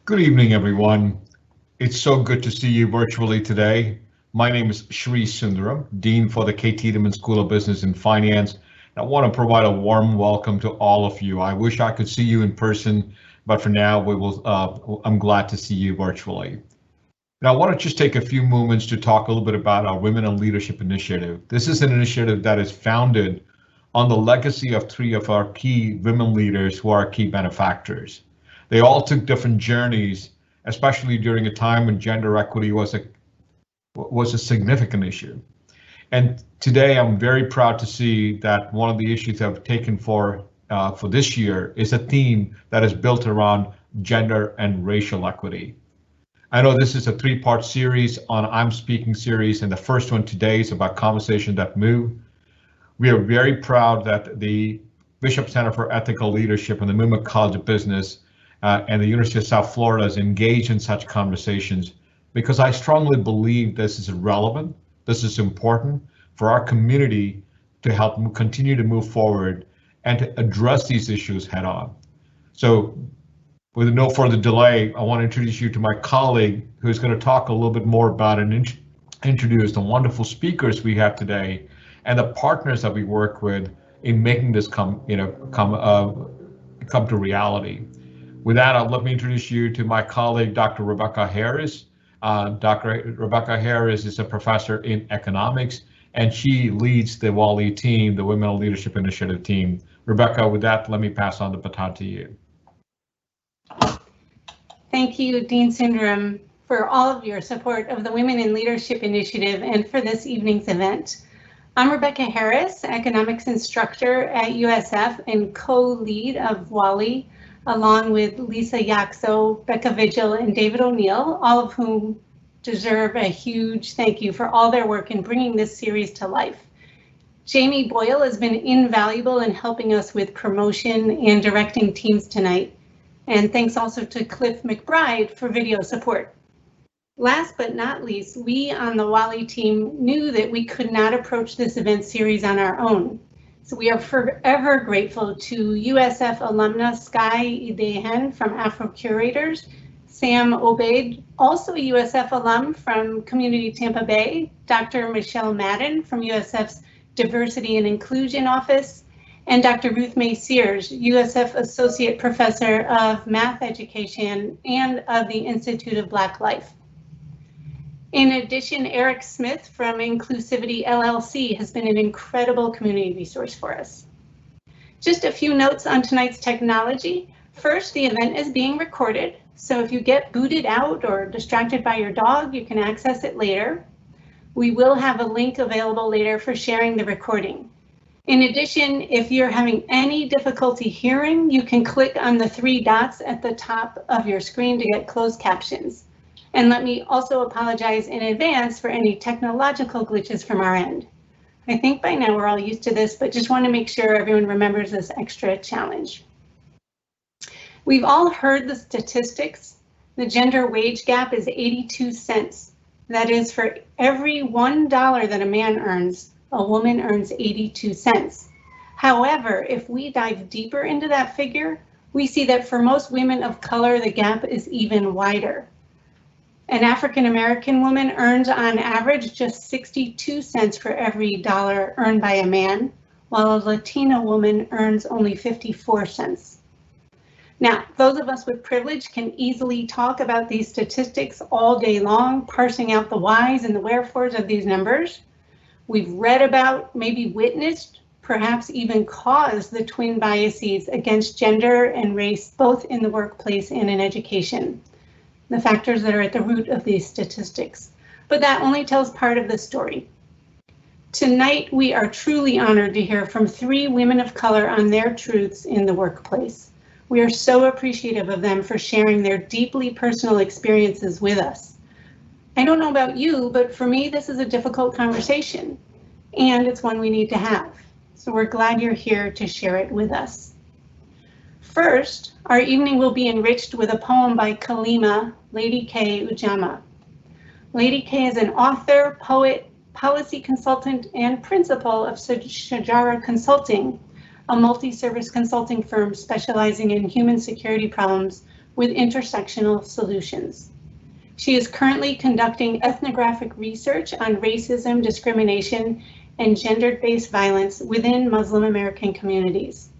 Good evening, everyone. It's so good to see you virtually today. My name is Sherrel Sundaram, Dean for the K. Tiedemann School of Business and Finance. I want to provide a warm welcome to all of you. I wish I could see you in person, but for now, I'm glad to see you virtually. Now, I want to just take a few moments to talk a little bit about our Women in Leadership initiative. This is an initiative that is founded on the legacy of three of our key women leaders who are key benefactors. They all took different journeys, especially during a time when gender equity was a significant issue. And today I'm very proud to see that one of the issues I've taken for this year is a theme that is built around gender and racial equity. I know this is a three-part series on I'm Speaking series, and the first one today is about conversation that move. We are very proud that the Bishop Center for Ethical Leadership and the Movement College of Business and the University of South Florida is engaged in such conversations because I strongly believe this is relevant, this is important for our community to help continue to move forward and to address these issues head on. So with no further delay, I want to introduce you to my colleague who's going to talk a little bit more about and introduce the wonderful speakers we have today and the partners that we work with in making this come to reality. With that, let me introduce you to my colleague, Dr. Rebecca Harris. Dr. Rebecca Harris is a professor in economics, and she leads the WALI team, the Women in Leadership Initiative team. Rebecca, with that, let me pass on the baton to you. Thank you, Dean Sundaram, for all of your support of the Women in Leadership Initiative and for this evening's event. I'm Rebecca Harris, economics instructor at USF and co-lead of WALI, along with Lisa Yaxo, Becca Vigil, and David O'Neill, all of whom deserve a huge thank you for all their work in bringing this series to life. Jamie Boyle has been invaluable in helping us with promotion and directing teams tonight. And thanks also to Cliff McBride for video support. Last but not least, we on the WALI team knew that we could not approach this event series on our own. So we are forever grateful to USF alumna Sky Idehen from Afro Curators, Sam Obied, also a USF alum from Community Tampa Bay, Dr. Michelle Madden from USF's Diversity and Inclusion Office, and Dr. Ruth May Sears, USF Associate Professor of Math Education and of the Institute of Black Life. In addition, Eric Smith from Inclusivity LLC has been an incredible community resource for us. Just a few notes on tonight's technology. First, the event is being recorded, so if you get booted out or distracted by your dog, you can access it later. We will have a link available later for sharing the recording. In addition, if you're having any difficulty hearing, you can click on the 3 dots at the top of your screen to get closed captions. And let me also apologize in advance for any technological glitches from our end. I think by now we're all used to this, but just want to make sure everyone remembers this extra challenge. We've all heard the statistics. The gender wage gap is 82 cents. That is, for every $1 that a man earns, a woman earns 82 cents. However, if we dive deeper into that figure, we see that for most women of color, the gap is even wider. An African-American woman earns on average just 62 cents for every dollar earned by a man, while a Latina woman earns only 54 cents. Now, those of us with privilege can easily talk about these statistics all day long, parsing out the whys and the wherefores of these numbers. We've read about, maybe witnessed, perhaps even caused the twin biases against gender and race, both in the workplace and in education. The factors that are at the root of these statistics, but that only tells part of the story. Tonight, we are truly honored to hear from 3 women of color on their truths in the workplace. We are so appreciative of them for sharing their deeply personal experiences with us. I don't know about you, but for me, this is a difficult conversation, and it's one we need to have. So we're glad you're here to share it with us. First, our evening will be enriched with a poem by Kalima Lady K. Ujama. Lady K is an author, poet, policy consultant, and principal of Shajara Consulting, a multi-service consulting firm specializing in human security problems with intersectional solutions. She is currently conducting ethnographic research on racism, discrimination, and gender-based violence within Muslim American communities.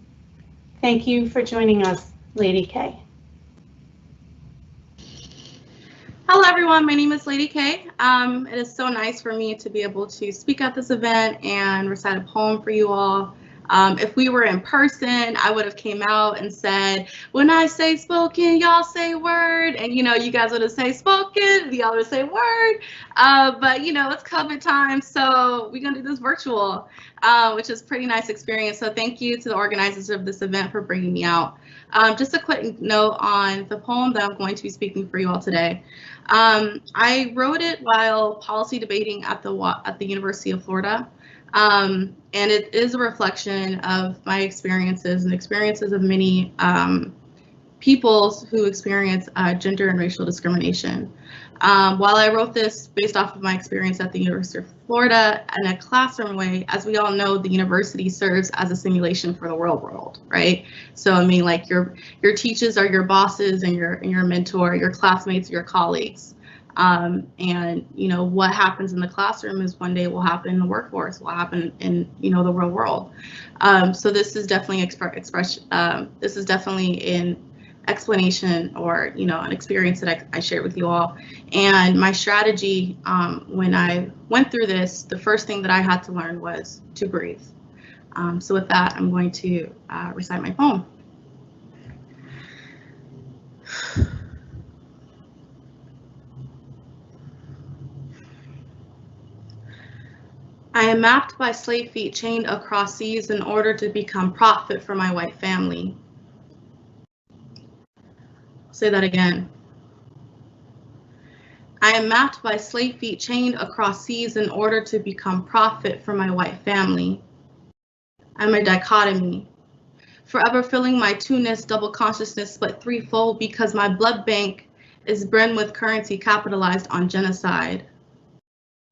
Thank you for joining us, Lady K. Hello, everyone. My name is Lady K. It is so nice for me to be able to speak at this event and recite a poem for you all. If we were in person, I would have came out and said, when I say spoken, y'all say word. And, you know, you guys would have say spoken, y'all would say word. But, you know, it's COVID time, so we're going to do this virtual, which is a pretty nice experience. So thank you to the organizers of this event for bringing me out. Just a quick note on the poem that I'm going to be speaking for you all today. I wrote it while policy debating at the University of Florida. And it is a reflection of my experiences and experiences of many people who experience gender and racial discrimination. While I wrote this based off of my experience at the University of Florida in a classroom way, as we all know, the university serves as a simulation for the real world, right? So I mean, like your teachers are your bosses and your mentor, your classmates, your colleagues. And you know what happens in the classroom is one day will happen in the workforce, will happen in the real world. So this is definitely this is definitely an explanation or an experience that I shared with you all. And my strategy when I went through this, the first thing that I had to learn was to breathe. So with that, I'm going to recite my poem. I am mapped by slave feet chained across seas in order to become profit for my white family. I'll say that again. I am mapped by slave feet chained across seas in order to become profit for my white family. I'm a dichotomy, forever filling my two-ness double consciousness split threefold because my blood bank is brimmed with currency capitalized on genocide.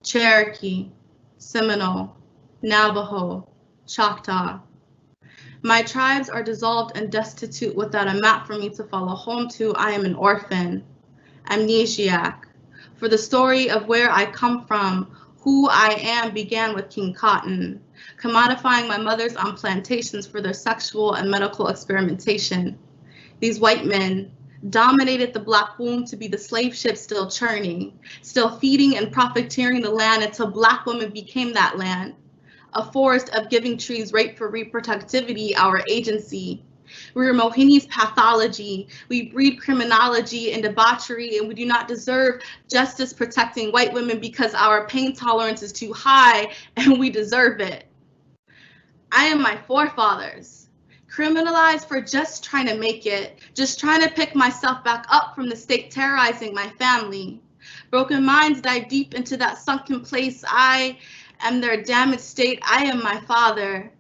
Cherokee, Seminole, Navajo, Choctaw. My tribes are dissolved and destitute without a map for me to follow home to. I am an orphan, amnesiac. For the story of where I come from, who I am began with King Cotton, commodifying my mothers on plantations for their sexual and medical experimentation. These white men dominated the Black womb to be the slave ship still churning, still feeding and profiteering the land until Black women became that land. A forest of giving trees right for reproductivity, our agency. We are Mohini's pathology. We breed criminology and debauchery, and we do not deserve justice protecting white women because our pain tolerance is too high and we deserve it. I am my forefathers, criminalized for just trying to make it, just trying to pick myself back up from the state terrorizing my family. Broken minds dive deep into that sunken place. I am their damaged state. I am my father.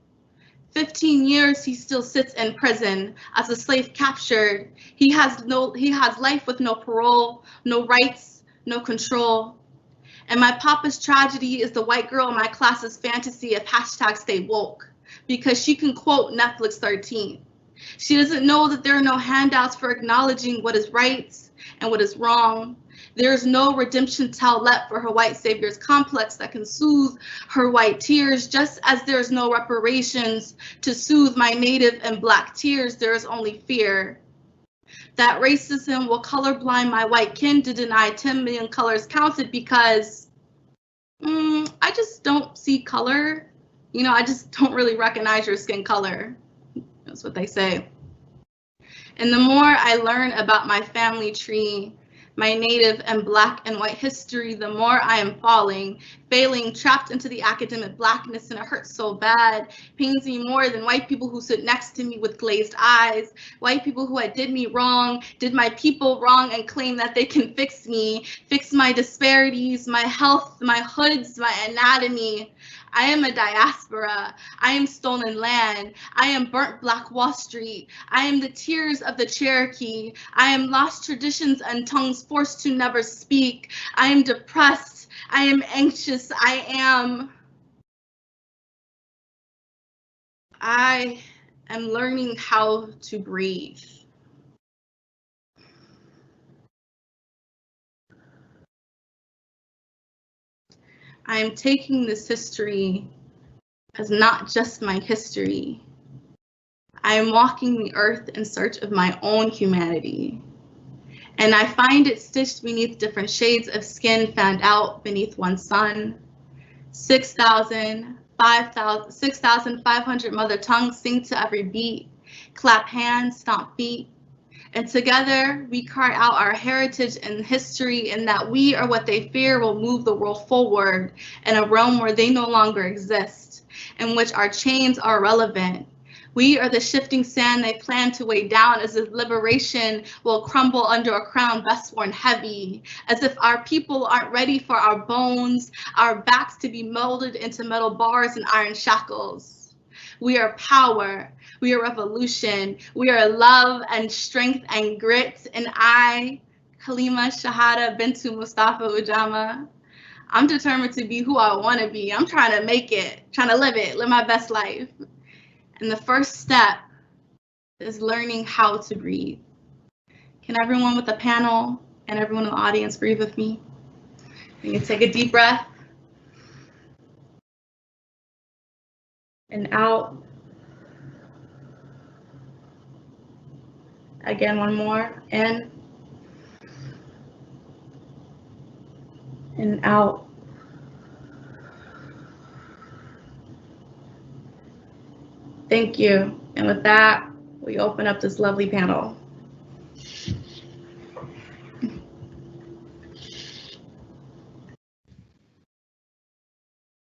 15 years he still sits in prison as a slave captured. He has life with no parole, no rights, no control. And my papa's tragedy is the white girl in my class's fantasy of hashtag stay woke, because she can quote Netflix 13. She doesn't know that there are no handouts for acknowledging what is right and what is wrong. There is no redemption towel left for her white savior's complex that can soothe her white tears, just as there is no reparations to soothe my native and Black tears. There is only fear that racism will colorblind my white kin to deny 10 million colors counted because I just don't see color. You know, I just don't really recognize your skin color. That's what they say. And the more I learn about my family tree, my native and Black and white history, the more I am failing, trapped into the academic Blackness, and it hurts so bad. Pains me more than white people who sit next to me with glazed eyes, white people who had did me wrong, did my people wrong, and claim that they can fix me, fix my disparities, my health, my hoods, my anatomy. I am a diaspora. I am stolen land. I am burnt Black Wall Street. I am the tears of the Cherokee. I am lost traditions and tongues forced to never speak. I am depressed. I am anxious. I am learning how to breathe. I am taking this history as not just my history. I am walking the earth in search of my own humanity. And I find it stitched beneath different shades of skin fanned out beneath one sun. 6,500 mother tongues sing to every beat, clap hands, stomp feet. And together we cry out our heritage and history, and that we are what they fear will move the world forward in a realm where they no longer exist, in which our chains are irrelevant. We are the shifting sand they plan to weigh down, as if liberation will crumble under a crown best worn heavy, as if our people aren't ready for our bones, our backs to be molded into metal bars and iron shackles. We are power, we are revolution, we are love and strength and grit. And I, Kalima Shahada Bintu Mustafa Ujama, I'm determined to be who I want to be. I'm trying to make it, trying to live it, live my best life. And the first step is learning how to breathe. Can everyone with the panel and everyone in the audience breathe with me? You can take a deep breath. And out. Again, one more. In. And out. Thank you. And with that, we open up this lovely panel.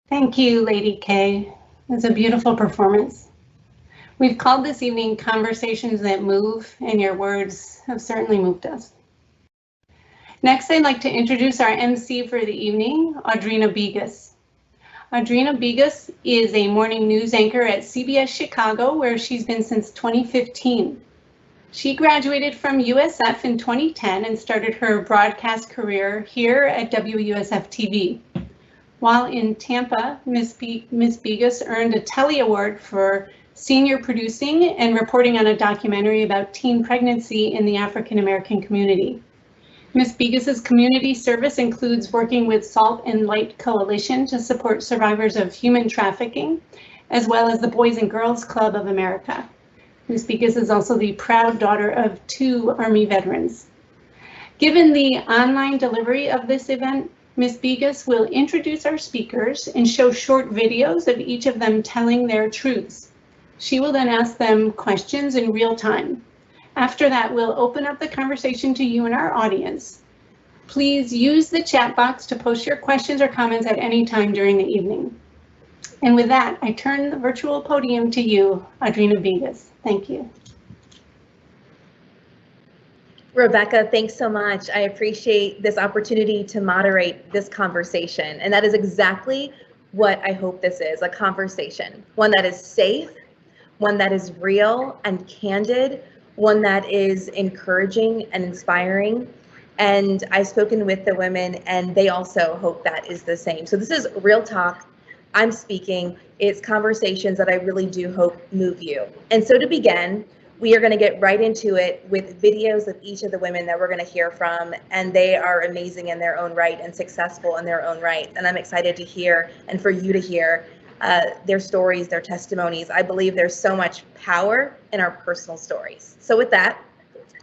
Thank you, Lady K. It's a beautiful performance. We've called this evening Conversations That Move, and your words have certainly moved us. Next, I'd like to introduce our MC for the evening, Audrina Bigus. Audrina Bigus is a morning news anchor at CBS Chicago, where she's been since 2015. She graduated from USF in 2010 and started her broadcast career here at WUSF TV. While in Tampa, Ms. Bigus earned a Telly Award for senior producing and reporting on a documentary about teen pregnancy in the African American community. Ms. Bigus's community service includes working with Salt and Light Coalition to support survivors of human trafficking, as well as the Boys and Girls Club of America. Ms. Bigus is also the proud daughter of 2 Army veterans. Given the online delivery of this event, Ms. Bigus will introduce our speakers and show short videos of each of them telling their truths. She will then ask them questions in real time. After that, we'll open up the conversation to you and our audience. Please use the chat box to post your questions or comments at any time during the evening. And with that, I turn the virtual podium to you, Audrina Bigus. Thank you. Rebecca, thanks so much. I appreciate this opportunity to moderate this conversation. And that is exactly what I hope this is, a conversation. One that is safe, one that is real and candid, one that is encouraging and inspiring. And I've spoken with the women and they also hope that is the same. So this is real talk. I'm speaking. It's conversations that I really do hope move you. And so to begin, we are going to get right into it with videos of each of the women that we're going to hear from, and they are amazing in their own right and successful in their own right. And I'm excited to hear and for you to hear their stories, their testimonies. I believe there's so much power in our personal stories. So with that,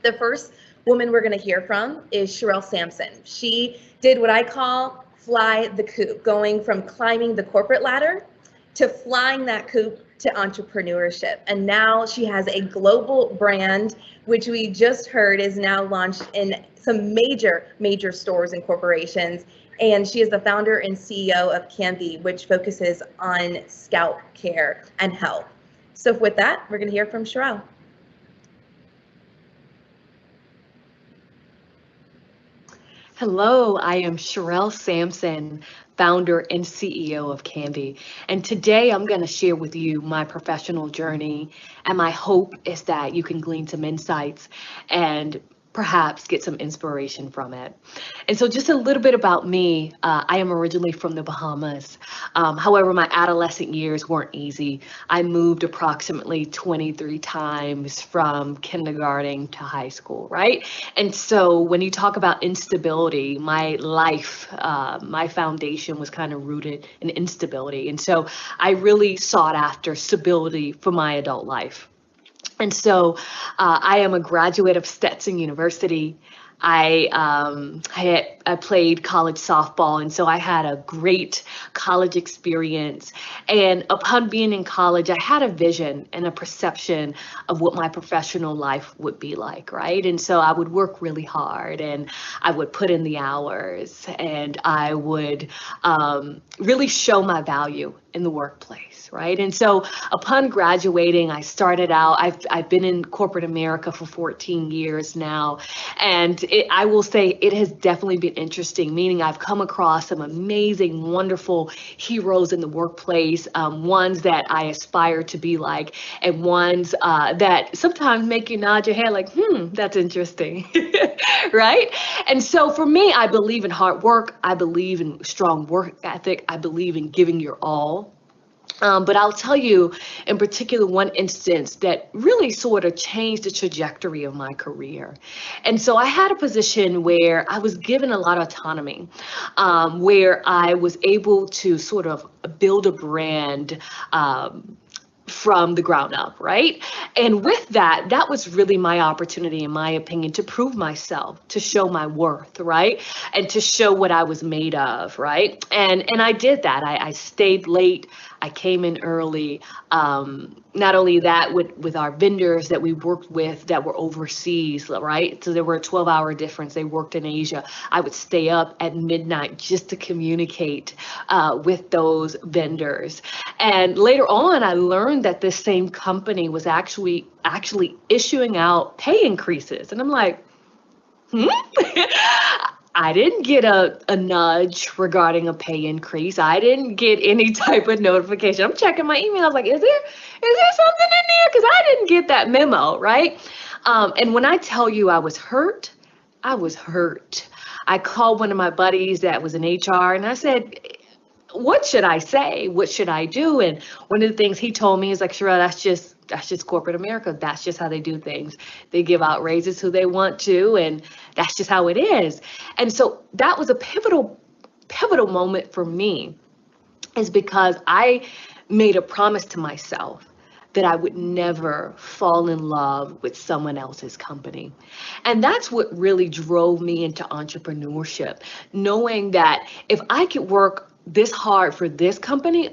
the first woman we're going to hear from is Sherelle Sampson. She did what I call fly the coop, going from climbing the corporate ladder to flying that coop to entrepreneurship. And now she has a global brand, which we just heard is now launched in some major stores and corporations. And she is the founder and CEO of Canby, which focuses on scalp care and health. So with that, we're going to hear from Sherelle. Hello, I am Sherelle Sampson, founder and CEO of Canby. And today I'm going to share with you my professional journey. And my hope is that you can glean some insights and perhaps get some inspiration from it. And so just a little bit about me. I am originally from the Bahamas. However, my adolescent years weren't easy. I moved approximately 23 times from kindergarten to high school, right? And so when you talk about instability, my life, my foundation was kind of rooted in instability. And so I really sought after stability for my adult life. And so I am a graduate of Stetson University. I played college softball, and so I had a great college experience. And upon being in college, I had a vision and a perception of what my professional life would be like, right? And so I would work really hard, and I would put in the hours, and I would really show my value in the workplace, right? And so upon graduating, I started out, I've been in corporate America for 14 years now, and I will say it has definitely been interesting, meaning I've come across some amazing, wonderful heroes in the workplace, ones that I aspire to be like, and ones that sometimes make you nod your head like, that's interesting, right? And so for me, I believe in hard work. I believe in strong work ethic. I believe in giving your all. But I'll tell you in particular one instance that really sort of changed the trajectory of my career. And so I had a position where I was given a lot of autonomy, where I was able to sort of build a brand from the ground up, right? And with that, that was really my opportunity, in my opinion, to prove myself, to show my worth, right? And to show what I was made of, right? And I did that. I stayed late. I came in early. Not only that, with our vendors that we worked with that were overseas, right? So there were a 12-hour difference. They worked in Asia. I would stay up at midnight just to communicate with those vendors. And later on, I learned that this same company was actually issuing out pay increases. And I'm like, I didn't get a nudge regarding a pay increase. I didn't get any type of notification. I'm checking my email. I was like, is there something in there? Because I didn't get that memo, right? And when I tell you I was hurt, I was hurt. I called one of my buddies that was in HR and I said, what should I say? What should I do? And one of the things he told me is like, Sherelle, that's just corporate America. That's just how they do things. They give out raises who they want to, and that's just how it is. And so that was a pivotal moment for me, is because I made a promise to myself that I would never fall in love with someone else's company. And that's what really drove me into entrepreneurship, knowing that if I could work this hard for this company,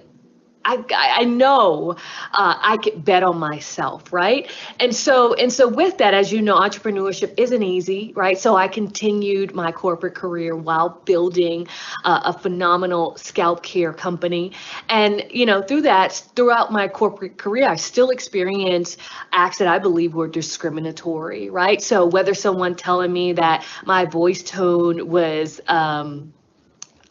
I know I could bet on myself, right? And so with that, as you know, entrepreneurship isn't easy, right? So I continued my corporate career while building a phenomenal scalp care company. And, throughout my corporate career, I still experienced acts that I believe were discriminatory, right? So whether someone telling me that my voice tone was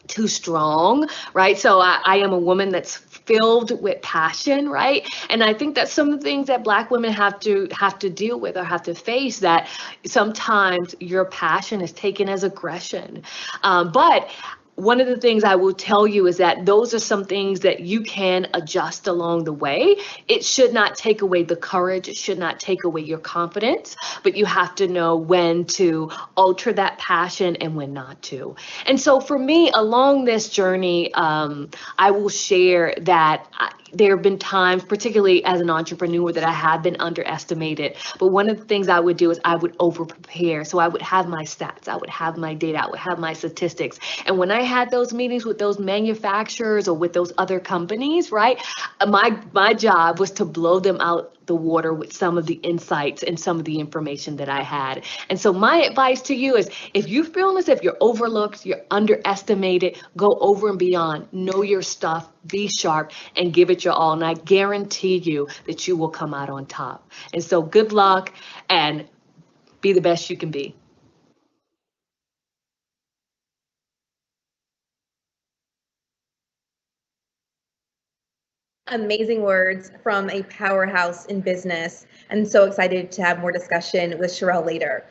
too strong, right? So I am a woman that's filled with passion, right? And I think that's some of the things that Black women have to deal with or have to face, that sometimes your passion is taken as aggression. But one of the things I will tell you is that those are some things that you can adjust along the way. It should not take away the courage. It should not take away your confidence, but you have to know when to alter that passion and when not to. And so for me, along this journey, I will share that there have been times, particularly as an entrepreneur, that I have been underestimated. But one of the things I would do is I would over prepare. So I would have my stats, I would have my data, I would have my statistics. And when I had those meetings with those manufacturers or with those other companies, right, my job was to blow them out the water with some of the insights and some of the information that I had. And so my advice to you is, if you feel as if you're overlooked, you're underestimated, go over and beyond, know your stuff, be sharp, and give it your all. And I guarantee you that you will come out on top. And so good luck and be the best you can be. Amazing words from a powerhouse in business, and so excited to have more discussion with Sherelle later.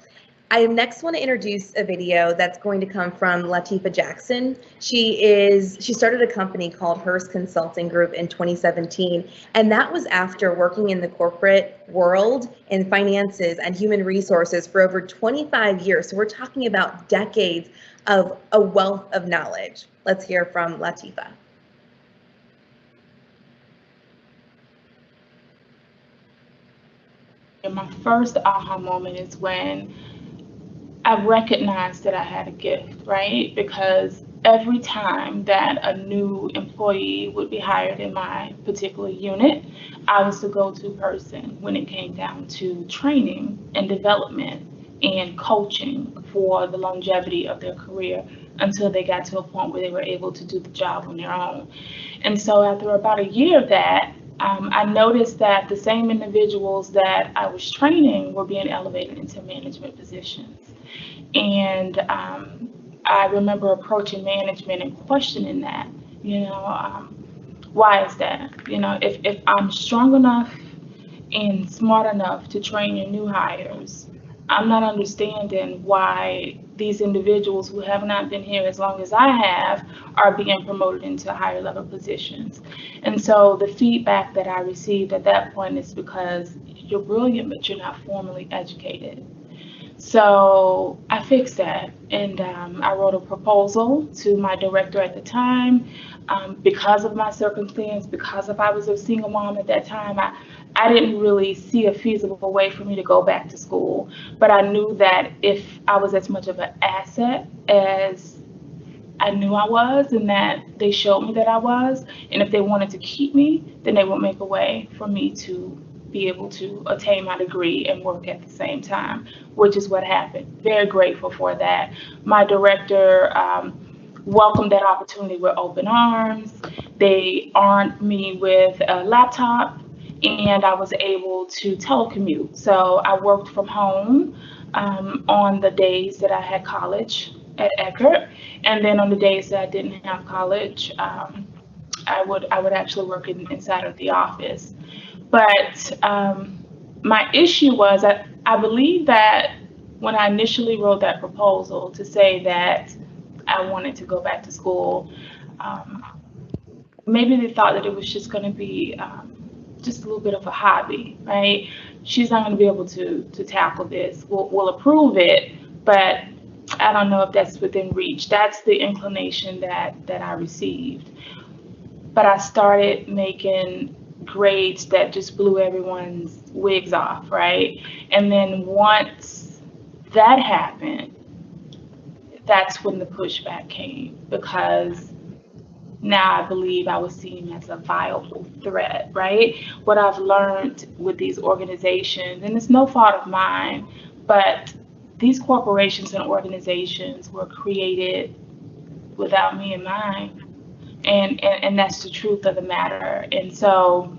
I next want to introduce a video that's going to come from Latifa Jackson. She started a company called Hearst Consulting Group in 2017, and that was after working in the corporate world in finances and human resources for over 25 years. So we're talking about decades of a wealth of knowledge. Let's hear from Latifa. And my first aha moment is when I recognized that I had a gift, right? Because every time that a new employee would be hired in my particular unit, I was the go-to person when it came down to training and development and coaching for the longevity of their career until they got to a point where they were able to do the job on their own. And so after about a year of that, I noticed that the same individuals that I was training were being elevated into management positions. And I remember approaching management and questioning that, why is that? If I'm strong enough and smart enough to train your new hires, I'm not understanding why these individuals who have not been here as long as I have are being promoted into higher level positions. And so the feedback that I received at that point is because you're brilliant, but you're not formally educated. So I fixed that, and I wrote a proposal to my director at the time. Because of my circumstance, because I was a single mom at that time, I didn't really see a feasible way for me to go back to school. But I knew that if I was as much of an asset as I knew I was, and that they showed me that I was, and if they wanted to keep me, then they would make a way for me to be able to attain my degree and work at the same time, which is what happened. Very grateful for that. My director welcomed that opportunity with open arms. They armed me with a laptop, and I was able to telecommute. So I worked from home on the days that I had college at Eckerd, and then on the days that I didn't have college, I would actually work inside of the office. But my issue was I I believe that when I initially wrote that proposal to say that I wanted to go back to school, maybe they thought that it was just going to be just a little bit of a hobby, right? She's not going to be able to tackle this. We'll approve it, but I don't know if that's within reach. That's the inclination that I received. But I started making grades that just blew everyone's wigs off, right? And then once that happened, that's when the pushback came, because now I believe I was seen as a viable threat, right? What I've learned with these organizations, and it's no fault of mine, but these corporations and organizations were created without me in mind. And that's the truth of the matter. And so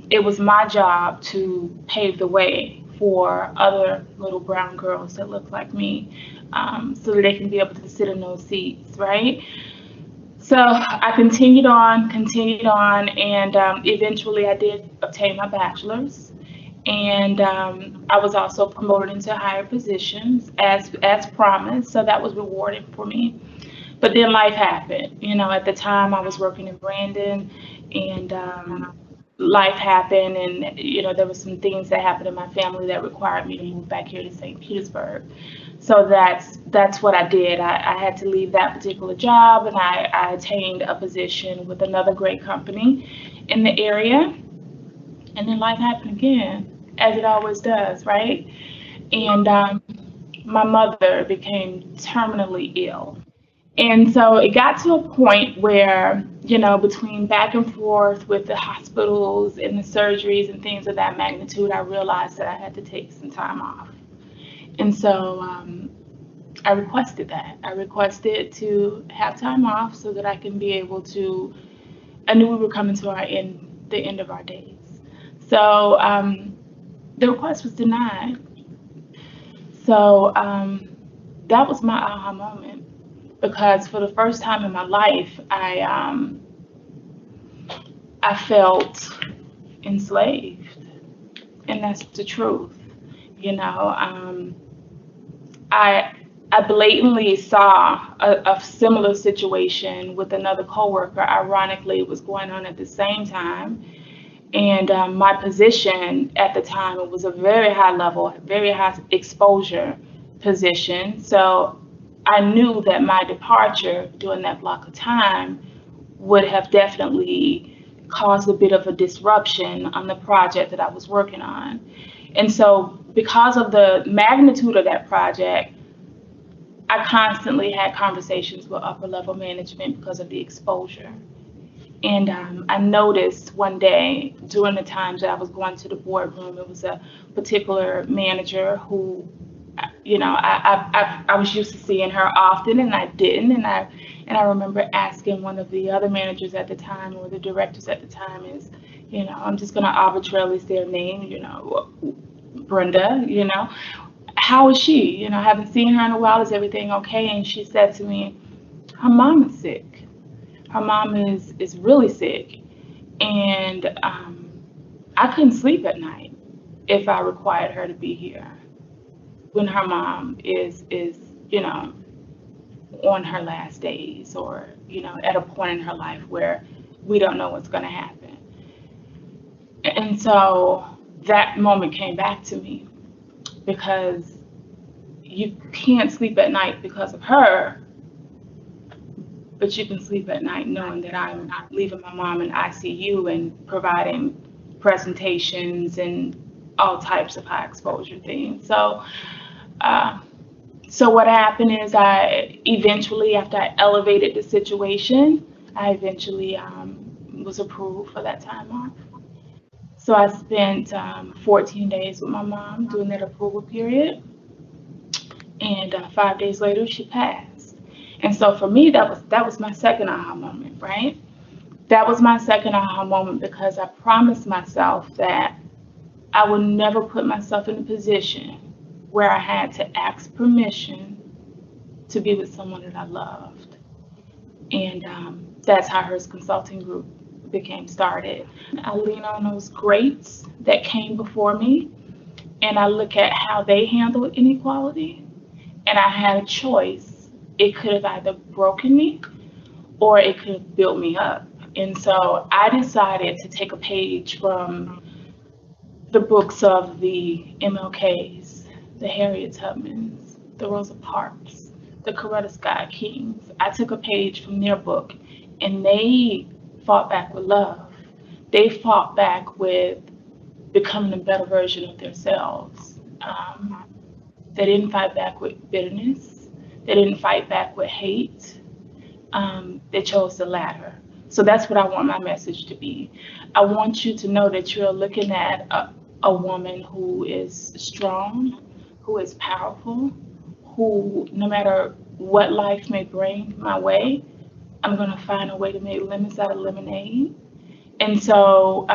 it was my job to pave the way for other little brown girls that look like me, so that they can be able to sit in those seats, right? So I continued on, and eventually I did obtain my bachelor's. And I was also promoted into higher positions as promised, so that was rewarding for me. But then life happened. You know, at the time I was working in Brandon, and life happened, and you know, there were some things that happened in my family that required me to move back here to St. Petersburg. So that's what I did. I had to leave that particular job, and I attained a position with another great company in the area. And then life happened again, as it always does, right? And my mother became terminally ill. And so it got to a point where, you know, between back and forth with the hospitals and the surgeries and things of that magnitude, I realized that I had to take some time off. And so I requested that. I requested to have time off so that I can be able to, I knew we were coming to the end of our days. So the request was denied. So that was my aha moment, because for the first time in my life, I felt enslaved, and that's the truth. You know, I blatantly saw a similar situation with another coworker. Ironically, it was going on at the same time. And my position at the time, it was a very high level, very high exposure position. So I knew that my departure during that block of time would have definitely caused a bit of a disruption on the project that I was working on. And so because of the magnitude of that project, I constantly had conversations with upper level management because of the exposure. And I noticed one day during the times that I was going to the boardroom, it was a particular manager who, you know, I was used to seeing her often, and I didn't. And I remember asking one of the other managers at the time, or the directors at the time, is, you know, I'm just going to arbitrarily say her name, you know, Brenda, you know, how is she? You know, I haven't seen her in a while. Is everything okay? And she said to me, her mom is sick. Her mom is really sick, and I couldn't sleep at night if I required her to be here when her mom is you know, on her last days, or you know, at a point in her life where we don't know what's going to happen. And so that moment came back to me, because you can't sleep at night because of her, but you can sleep at night knowing that I'm leaving my mom in ICU and providing presentations and all types of high exposure things. So, so what happened is I eventually, after I elevated the situation, I eventually was approved for that time off. So I spent 14 days with my mom during that approval period, and 5 days later she passed. And so for me, that was my second aha moment, right? That was my second aha moment, because I promised myself that I would never put myself in a position where I had to ask permission to be with someone that I loved. And that's how Hearst Consulting Group became started. I lean on those greats that came before me, and I look at how they handle inequality, and I had a choice. It could have either broken me or it could have built me up. And so I decided to take a page from the books of the MLKs, the Harriet Tubmans, the Rosa Parks, the Coretta Scott Kings. I took a page from their book, and they fought back with love. They fought back with becoming a better version of themselves. They didn't fight back with bitterness. They didn't fight back with hate. They chose the latter. So that's what I want my message to be. I want you to know that you're looking at a woman who is strong, who is powerful, who, no matter what life may bring my way, I'm going to find a way to make lemons out of lemonade. And so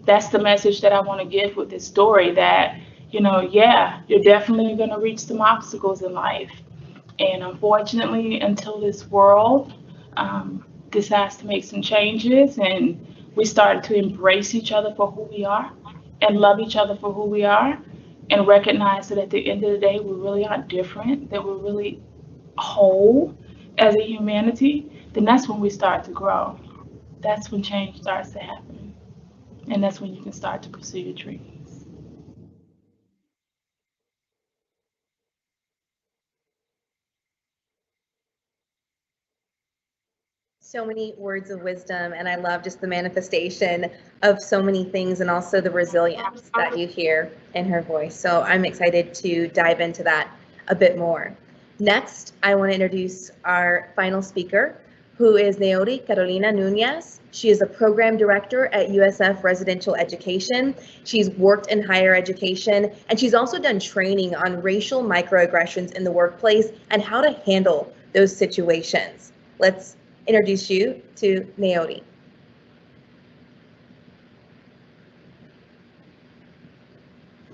that's the message that I want to give with this story, that, yeah, you're definitely going to reach some obstacles in life. And unfortunately, until this world decides to make some changes and we start to embrace each other for who we are and love each other for who we are and recognize that at the end of the day, we really aren't different, that we're really whole as a humanity, then that's when we start to grow. That's when change starts to happen. And that's when you can start to pursue your dreams. So many words of wisdom, and I love just the manifestation of so many things and also the resilience that you hear in her voice. So I'm excited to dive into that a bit more. Next, I want to introduce our final speaker, who is Neudy Carolina Nuñez. She is a program director at USF Residential Education. She's worked in higher education, and she's also done training on racial microaggressions in the workplace and how to handle those situations. Let's introduce you to Neudy.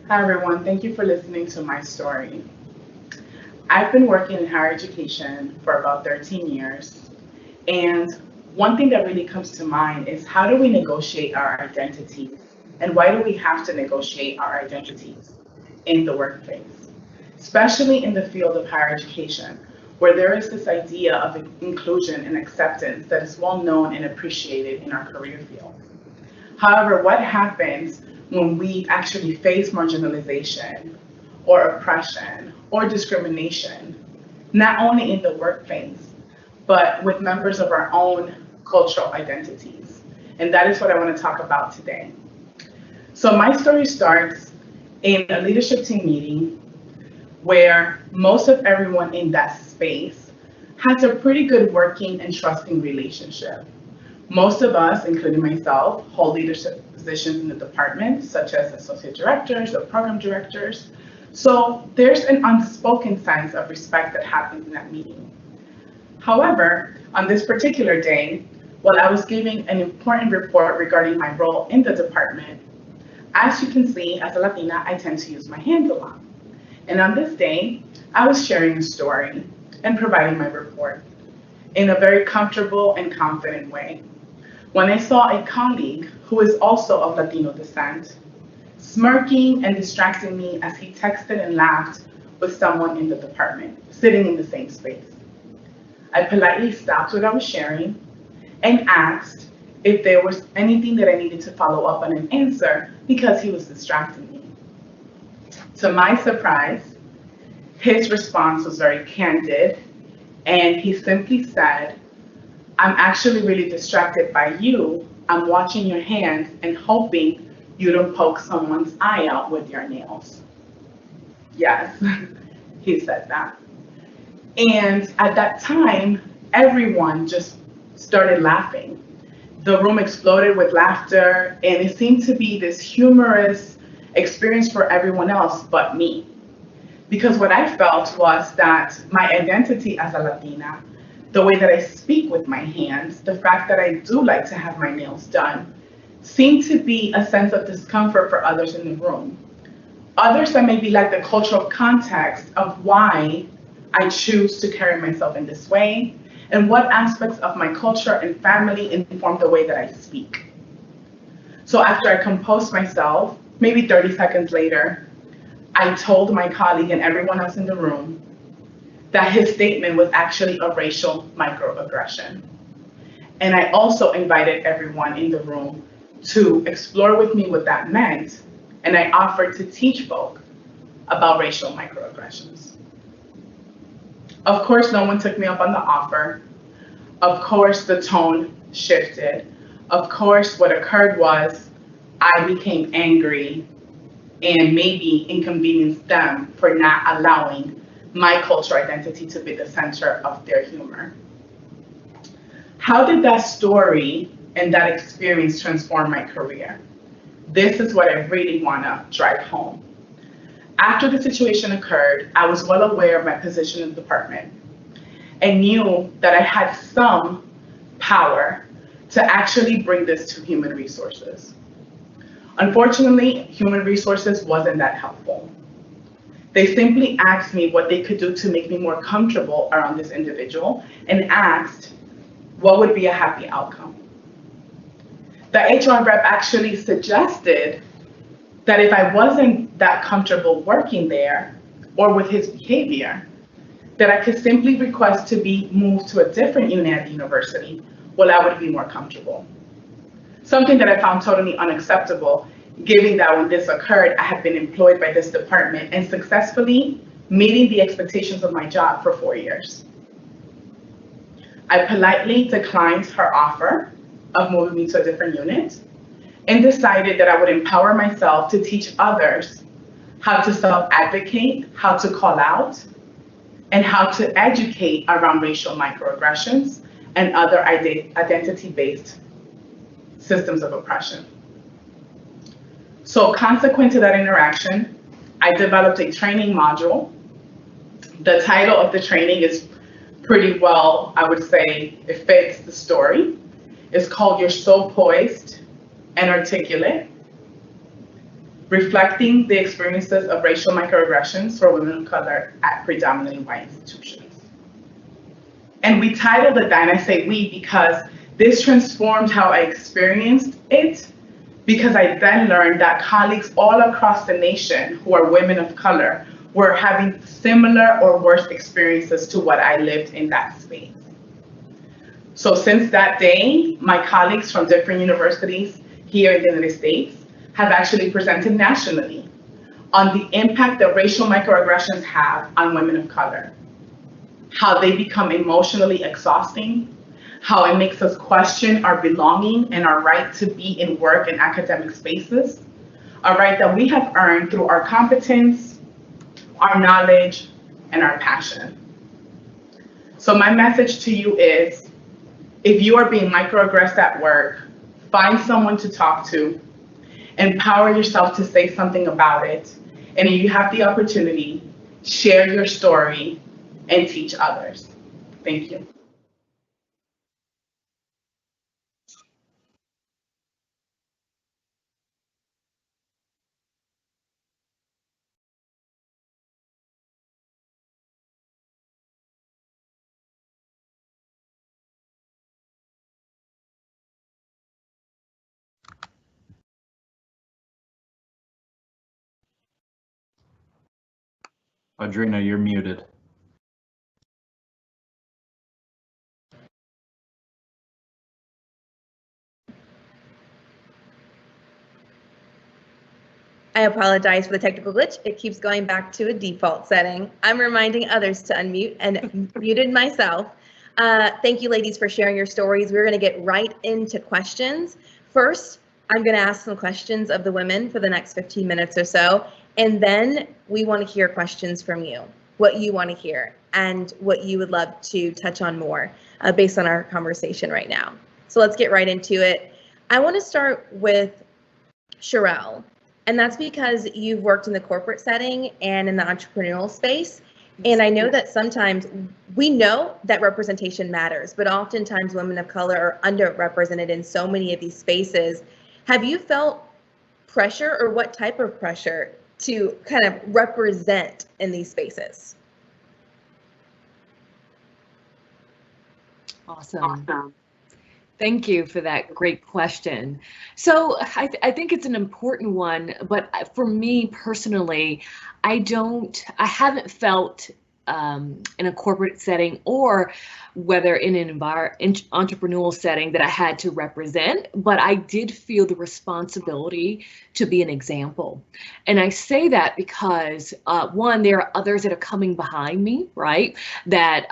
Hi everyone, thank you for listening to my story. I've been working in higher education for about 13 years, and one thing that really comes to mind is, how do we negotiate our identities, and why do we have to negotiate our identities in the workplace, especially in the field of higher education, where there is this idea of inclusion and acceptance that is well known and appreciated in our career field. However, what happens when we actually face marginalization or oppression or discrimination, not only in the workplace, but with members of our own cultural identities? And that is what I want to talk about today. So my story starts in a leadership team meeting where most of everyone in that space has a pretty good working and trusting relationship. Most of us, including myself, hold leadership positions in the department, such as associate directors or program directors. So there's an unspoken sense of respect that happens in that meeting. However, on this particular day, while I was giving an important report regarding my role in the department, as you can see, as a Latina, I tend to use my hands a lot. And on this day, I was sharing a story and providing my report in a very comfortable and confident way, when I saw a colleague who is also of Latino descent smirking and distracting me as he texted and laughed with someone in the department, sitting in the same space. I politely stopped what I was sharing and asked if there was anything that I needed to follow up on and answer, because he was distracting me. To my surprise, his response was very candid, and he simply said, "I'm actually really distracted by you. I'm watching your hands and hoping you don't poke someone's eye out with your nails." Yes, he said that. And at that time, everyone just started laughing. The room exploded with laughter, and it seemed to be this humorous experience for everyone else but me. Because what I felt was that my identity as a Latina, the way that I speak with my hands, the fact that I do like to have my nails done, seemed to be a sense of discomfort for others in the room. Others that maybe lack the cultural context of why I choose to carry myself in this way, and what aspects of my culture and family inform the way that I speak. So after I composed myself, maybe 30 seconds later, I told my colleague and everyone else in the room that his statement was actually a racial microaggression. And I also invited everyone in the room to explore with me what that meant, and I offered to teach folk about racial microaggressions. Of course, no one took me up on the offer. Of course, the tone shifted. Of course, what occurred was I became angry and maybe inconvenienced them for not allowing my cultural identity to be the center of their humor. How did that story and that experience transform my career? This is what I really want to drive home. After the situation occurred, I was well aware of my position in the department and knew that I had some power to actually bring this to human resources. Unfortunately, human resources wasn't that helpful. They simply asked me what they could do to make me more comfortable around this individual and asked what would be a happy outcome. The HR rep actually suggested that if I wasn't that comfortable working there or with his behavior, that I could simply request to be moved to a different unit at the university where I would be more comfortable. Something that I found totally unacceptable, given that when this occurred, I had been employed by this department and successfully meeting the expectations of my job for 4 years. I politely declined her offer of moving me to a different unit and decided that I would empower myself to teach others how to self-advocate, how to call out, and how to educate around racial microaggressions and other identity-based systems of oppression. So consequent to that interaction, I developed a training module. The title of the training is pretty well, I would say, it fits the story. It's called You're So Poised and Articulate, reflecting the experiences of racial microaggressions for women of color at predominantly white institutions. And we titled it that, and I say we because this transformed how I experienced it, because I then learned that colleagues all across the nation who are women of color were having similar or worse experiences to what I lived in that space. So since that day, my colleagues from different universities here in the United States have actually presented nationally on the impact that racial microaggressions have on women of color, how they become emotionally exhausting, how it makes us question our belonging and our right to be in work and academic spaces, a right that we have earned through our competence, our knowledge, and our passion. So my message to you is, if you are being microaggressed at work, find someone to talk to, empower yourself to say something about it, and if you have the opportunity, share your story and teach others. Thank you. Audrina, you're muted. I apologize for the technical glitch. It keeps going back to a default setting. I'm reminding others to unmute and muted myself. Thank you, ladies, for sharing your stories. We're going to get right into questions. First, I'm going to ask some questions of the women for the next 15 minutes or so, and then we want to hear questions from you, what you want to hear, and what you would love to touch on more based on our conversation right now. So let's get right into it. I want to start with Sherelle. And that's because you've worked in the corporate setting and in the entrepreneurial space. And I know that sometimes we know that representation matters, but oftentimes women of color are underrepresented in so many of these spaces. Have you felt pressure, or what type of pressure, to kind of represent in these spaces? Awesome. Thank you for that great question. So I think it's an important one, but for me personally, I haven't felt in a corporate setting or whether in an entrepreneurial setting that I had to represent, but I did feel the responsibility to be an example. And I say that because one, there are others that are coming behind me, right? That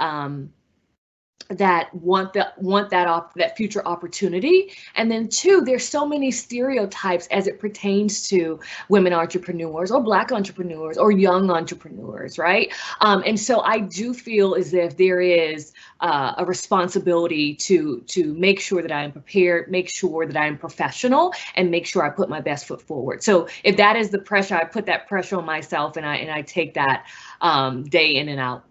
want that future opportunity. And then two, there's so many stereotypes as it pertains to women entrepreneurs or Black entrepreneurs or young entrepreneurs, right? And so I do feel as if there is a responsibility to make sure that I am prepared, make sure that I am professional, and make sure I put my best foot forward. So if that is the pressure, I put that pressure on myself, and I take that day in and out.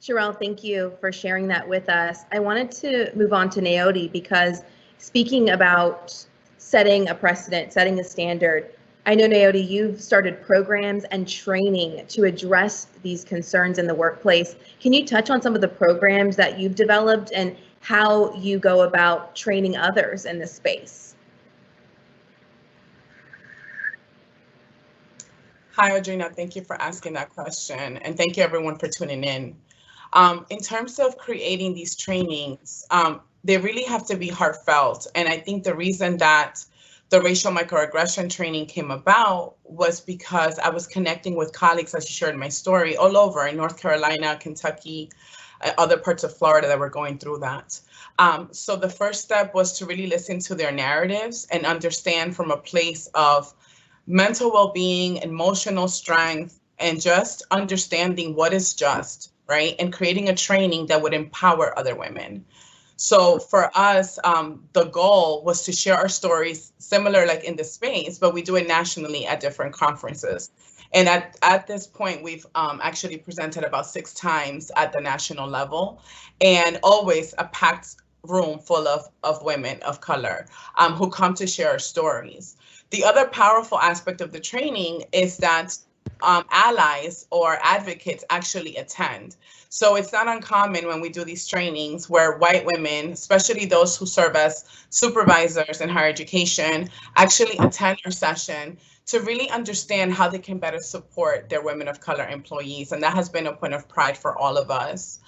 Sherelle, thank you for sharing that with us. I wanted to move on to Naori because speaking about setting a precedent, setting a standard, I know, Naori, you've started programs and training to address these concerns in the workplace. Can you touch on some of the programs that you've developed and how you go about training others in this space? Hi, Audrina. Thank you for asking that question. And thank you, everyone, for tuning in. In terms of creating these trainings, they really have to be heartfelt. And I think the reason that the racial microaggression training came about was because I was connecting with colleagues, as you shared my story, all over in North Carolina, Kentucky, other parts of Florida that were going through that. So the first step was to really listen to their narratives and understand from a place of mental well-being, emotional strength, and just understanding what is just, right? And creating a training that would empower other women. So for us, the goal was to share our stories similar like in the space, but we do it nationally at different conferences. And at this point, we've actually presented about 6 times at the national level, and always a packed room full of women of color who come to share our stories. The other powerful aspect of the training is that allies or advocates actually attend. So it's not uncommon when we do these trainings where white women, especially those who serve as supervisors in higher education, actually attend our session to really understand how they can better support their women of color employees. And that has been a point of pride for all of us.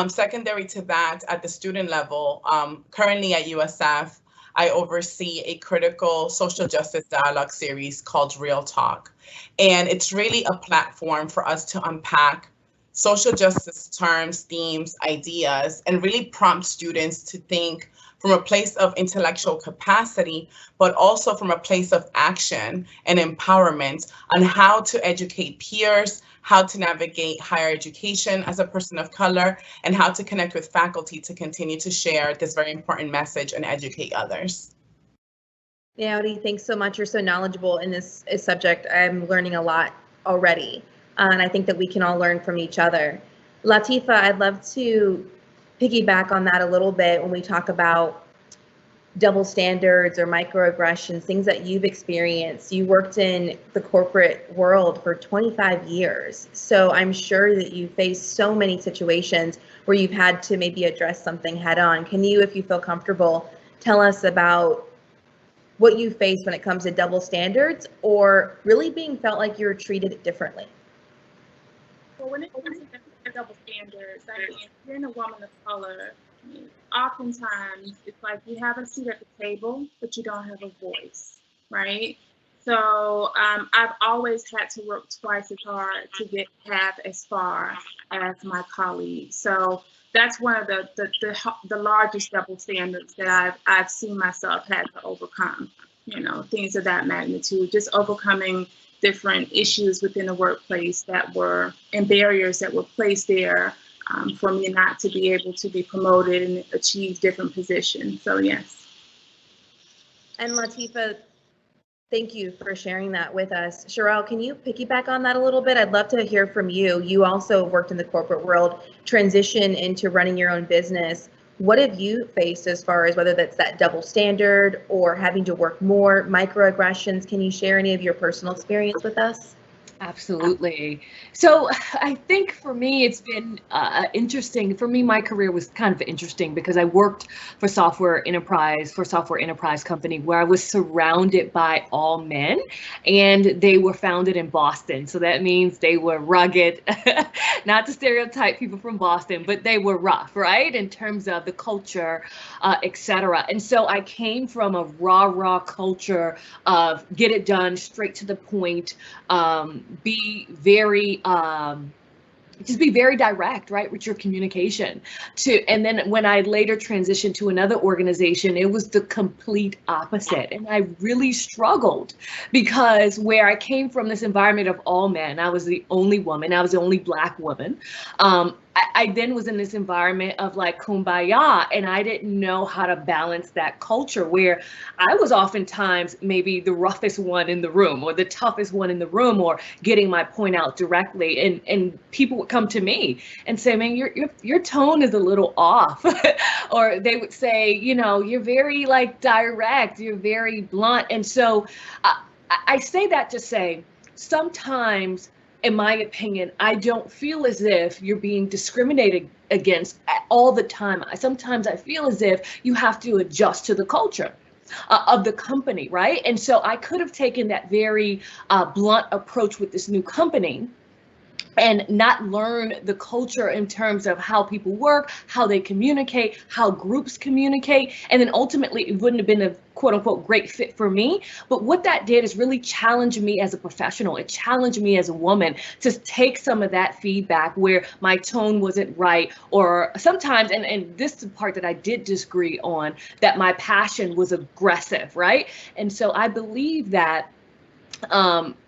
Secondary to that, at the student level, currently at USF, I oversee a critical social justice dialogue series called Real Talk. And it's really a platform for us to unpack social justice terms, themes, ideas, and really prompt students to think from a place of intellectual capacity, but also from a place of action and empowerment on how to educate peers, how to navigate higher education as a person of color, and how to connect with faculty to continue to share this very important message and educate others. Naori, thanks so much. You're so knowledgeable in this subject. I'm learning a lot already, and I think that we can all learn from each other. Latifa, I'd love to piggyback on that a little bit when we talk about double standards or microaggressions, things that you've experienced. You worked in the corporate world for 25 years. So I'm sure that you faced so many situations where you've had to maybe address something head on. Can you, if you feel comfortable, tell us about what you face when it comes to double standards or really being felt like you're treated differently? Well, when it comes to double standards, I mean, being a woman of color, oftentimes it's like you have a seat at the table, but you don't have a voice, right? So I've always had to work twice as hard to get half as far as my colleagues. So that's one of the largest double standards that I've seen myself had to overcome. You know, things of that magnitude, just overcoming different issues within the workplace that were and barriers that were placed there for me not to be able to be promoted and achieve different positions. So yes. And Latifa, thank you for sharing that with us. Sherelle, can you piggyback on that a little bit? I'd love to hear from you. You also worked in the corporate world, transition into running your own business. What have you faced as far as whether that's that double standard or having to work more, microaggressions? Can you share any of your personal experience with us? Absolutely. So I think for me, it's been interesting. For me, my career was kind of interesting because I worked for software enterprise company where I was surrounded by all men, and they were founded in Boston. So that means they were rugged, not to stereotype people from Boston, but they were rough, right? In terms of the culture, etc. And so I came from a raw culture of get it done, straight to the point, be very just be very direct, right, with your communication. And then when I later transitioned to another organization, it was the complete opposite. And I really struggled because where I came from, this environment of all men, I was the only woman, I was the only Black woman. I then was in this environment of like kumbaya, and I didn't know how to balance that culture where I was oftentimes maybe the roughest one in the room or the toughest one in the room or getting my point out directly. And people would come to me and say, man, your tone is a little off. Or they would say, you know, you're very like direct, you're very blunt. And so I say that to say, sometimes, in my opinion, I don't feel as if you're being discriminated against all the time. Sometimes I feel as if you have to adjust to the culture of the company, right? And so I could have taken that very blunt approach with this new company and not learn the culture in terms of how people work, how they communicate, how groups communicate. And then ultimately it wouldn't have been a quote unquote great fit for me. But what that did is really challenge me as a professional. It challenged me as a woman to take some of that feedback where my tone wasn't right, or sometimes, and this is the part that I did disagree on, that my passion was aggressive, right? And so I believe that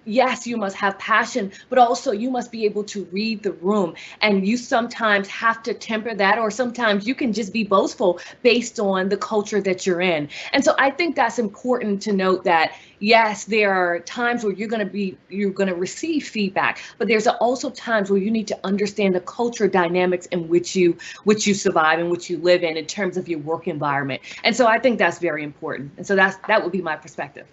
yes, you must have passion, but also you must be able to read the room. And you sometimes have to temper that, or sometimes you can just be boastful based on the culture that you're in. And so I think that's important to note that, yes, there are times where you're going to receive feedback, but there's also times where you need to understand the culture dynamics in which you survive and which you live in terms of your work environment. And so I think that's very important. And so that would be my perspective.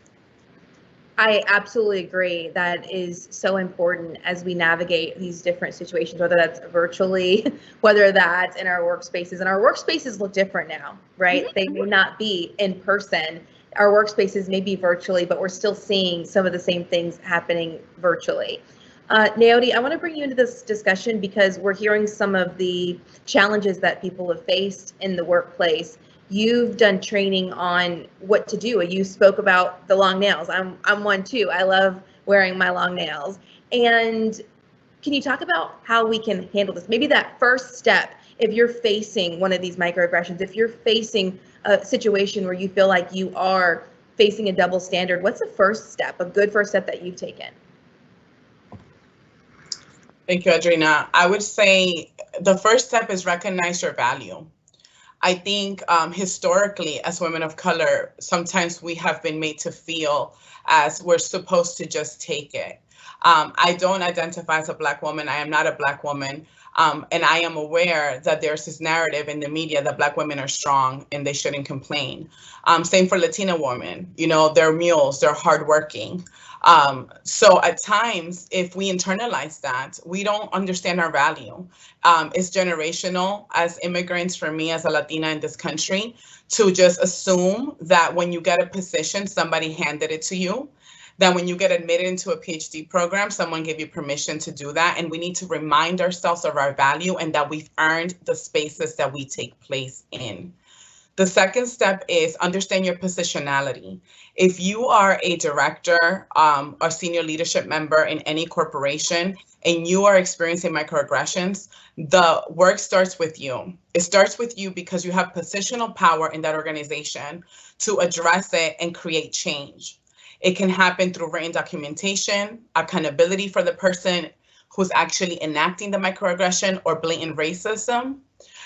I absolutely agree. That is so important as we navigate these different situations, whether that's virtually, whether that's in our workspaces. And our workspaces look different now, right? Mm-hmm. They may not be in person. Our workspaces may be virtually, but we're still seeing some of the same things happening virtually. Naori, I want to bring you into this discussion because we're hearing some of the challenges that people have faced in the workplace. You've done training on what to do. You spoke about the long nails. I'm one too. I love wearing my long nails. And can you talk about how we can handle this? Maybe that first step, if you're facing one of these microaggressions, if you're facing a situation where you feel like you are facing a double standard, what's the first step, a good first step that you've taken? Thank you, Audrina. I would say the first step is recognize your value. I think historically, as women of color, sometimes we have been made to feel as we're supposed to just take it. I don't identify as a Black woman. I am not a Black woman. And I am aware that there's this narrative in the media that Black women are strong and they shouldn't complain. Same for Latina women. You know, they're mules, they're hardworking. So at times, if we internalize that, we don't understand our value. It's generational as immigrants, for me as a Latina in this country, to just assume that when you get a position, somebody handed it to you. That when you get admitted into a PhD program, someone gave you permission to do that. And we need to remind ourselves of our value and that we've earned the spaces that we take place in. The second step is understand your positionality. If you are a director or senior leadership member in any corporation and you are experiencing microaggressions, the work starts with you. It starts with you because you have positional power in that organization to address it and create change. It can happen through written documentation, accountability for the person who's actually enacting the microaggression, or blatant racism.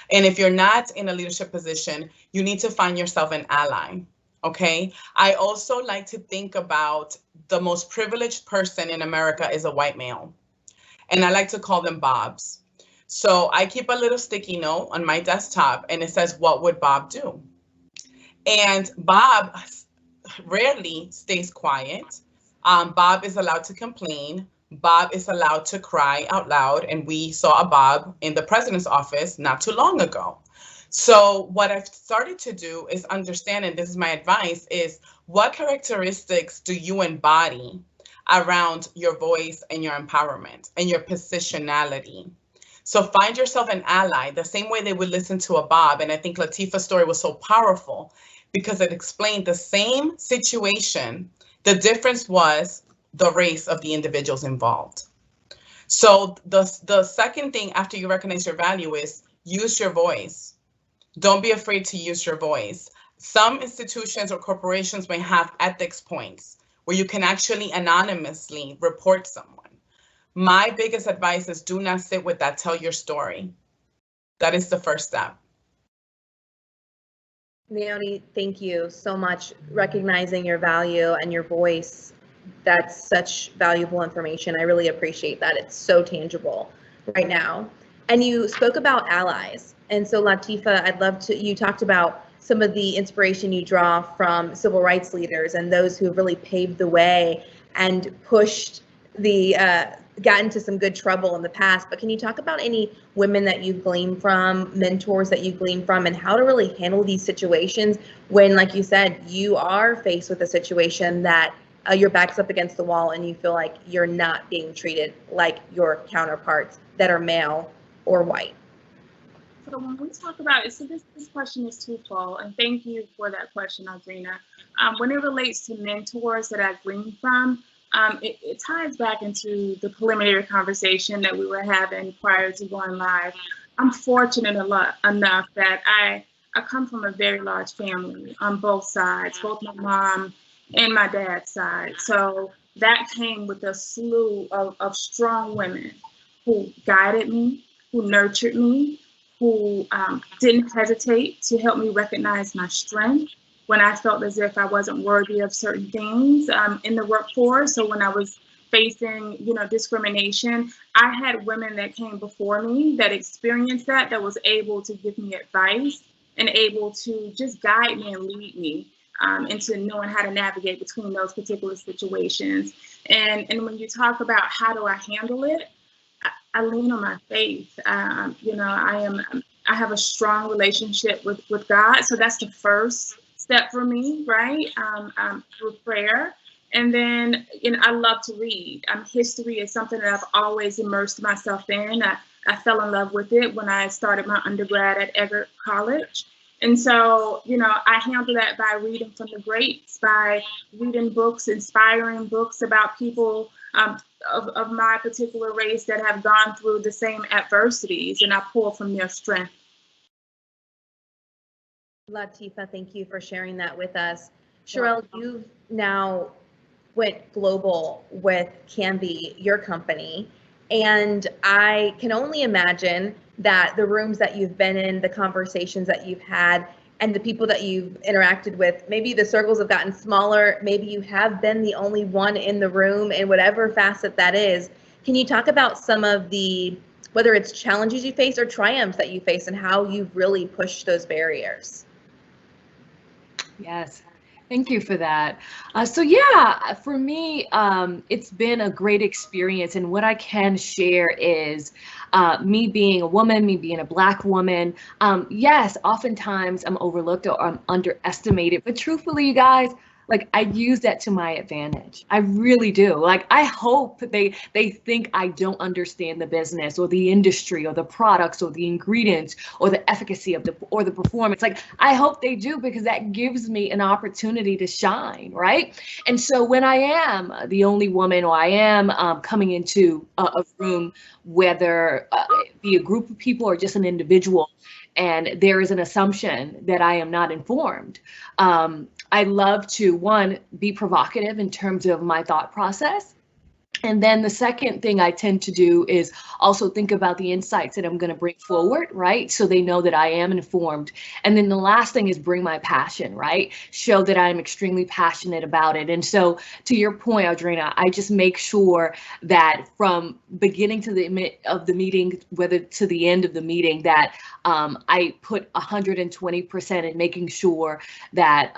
And if you're not in a leadership position, you need to find yourself an ally, okay? I also like to think about the most privileged person in America is a white male. And I like to call them Bobs. So I keep a little sticky note on my desktop and it says, what would Bob do? And Bob rarely stays quiet. Bob is allowed to complain. Bob is allowed to cry out loud, and we saw a Bob in the president's office not too long ago. So what I've started to do is understand, and this is my advice, is what characteristics do you embody around your voice and your empowerment and your positionality? So find yourself an ally, the same way they would listen to a Bob. And I think Latifa's story was so powerful because it explained the same situation. The difference was the race of the individuals involved. So the second thing after you recognize your value is use your voice. Don't be afraid to use your voice. Some institutions or corporations may have ethics points where you can actually anonymously report someone. My biggest advice is do not sit with that, tell your story. That is the first step. Naori, thank you so much. Recognizing your value and your voice, that's such valuable information. I really appreciate that. It's so tangible right now. And you spoke about allies. And so Latifa, I'd love to, you talked about some of the inspiration you draw from civil rights leaders and those who have really paved the way and pushed the, got into some good trouble in the past. But can you talk about any women that you've gleaned from, mentors that you gleaned from, and how to really handle these situations when, like you said, you are faced with a situation that your back's up against the wall and you feel like you're not being treated like your counterparts that are male or white? So when we talk about it, so this question is twofold, and thank you for that question, Audrina. When it relates to mentors that I've gleaned from, it ties back into the preliminary conversation that we were having prior to going live. I'm fortunate enough that I come from a very large family on both sides, both my mom and my dad's side. So that came with a slew of strong women who guided me, who nurtured me, who didn't hesitate to help me recognize my strength when I felt as if I wasn't worthy of certain things in the workforce. So when I was facing, discrimination, I had women that came before me that experienced that was able to give me advice and able to just guide me and lead me into knowing how to navigate between those particular situations. And when you talk about how do I handle it, I lean on my faith. I have a strong relationship with God. So that's the first step for me, right? Through prayer. And then, I love to read. History is something that I've always immersed myself in. I fell in love with it when I started my undergrad at Eggert College. And so, I handle that by reading from the greats, by reading books, inspiring books about people of my particular race that have gone through the same adversities, and I pull from their strength. Latifa, thank you for sharing that with us. Sherelle, you now went global with Canby, your company, and I can only imagine that the rooms that you've been in, the conversations that you've had, and the people that you've interacted with, maybe the circles have gotten smaller, maybe you have been the only one in the room in whatever facet that is. Can you talk about some of the, whether it's challenges you face or triumphs that you face and how you've really pushed those barriers? Yes. Thank you for that. So yeah, for me, it's been a great experience. And what I can share is me being a woman, me being a Black woman. Yes, oftentimes I'm overlooked or I'm underestimated. But truthfully, you guys, like I use that to my advantage. I really do. Like I hope they think I don't understand the business or the industry or the products or the ingredients or the efficacy of the performance. Like I hope they do, because that gives me an opportunity to shine, right? And so when I am the only woman, or I am coming into a room, whether it be a group of people or just an individual, and there is an assumption that I am not informed, I love to, one, be provocative in terms of my thought process. And then the second thing I tend to do is also think about the insights that I'm going to bring forward, right? So they know that I am informed. And then the last thing is bring my passion, right? Show that I'm extremely passionate about it. And so to your point, Audrina, I just make sure that from beginning to the meeting, whether to the end of the meeting, that I put 120% in making sure that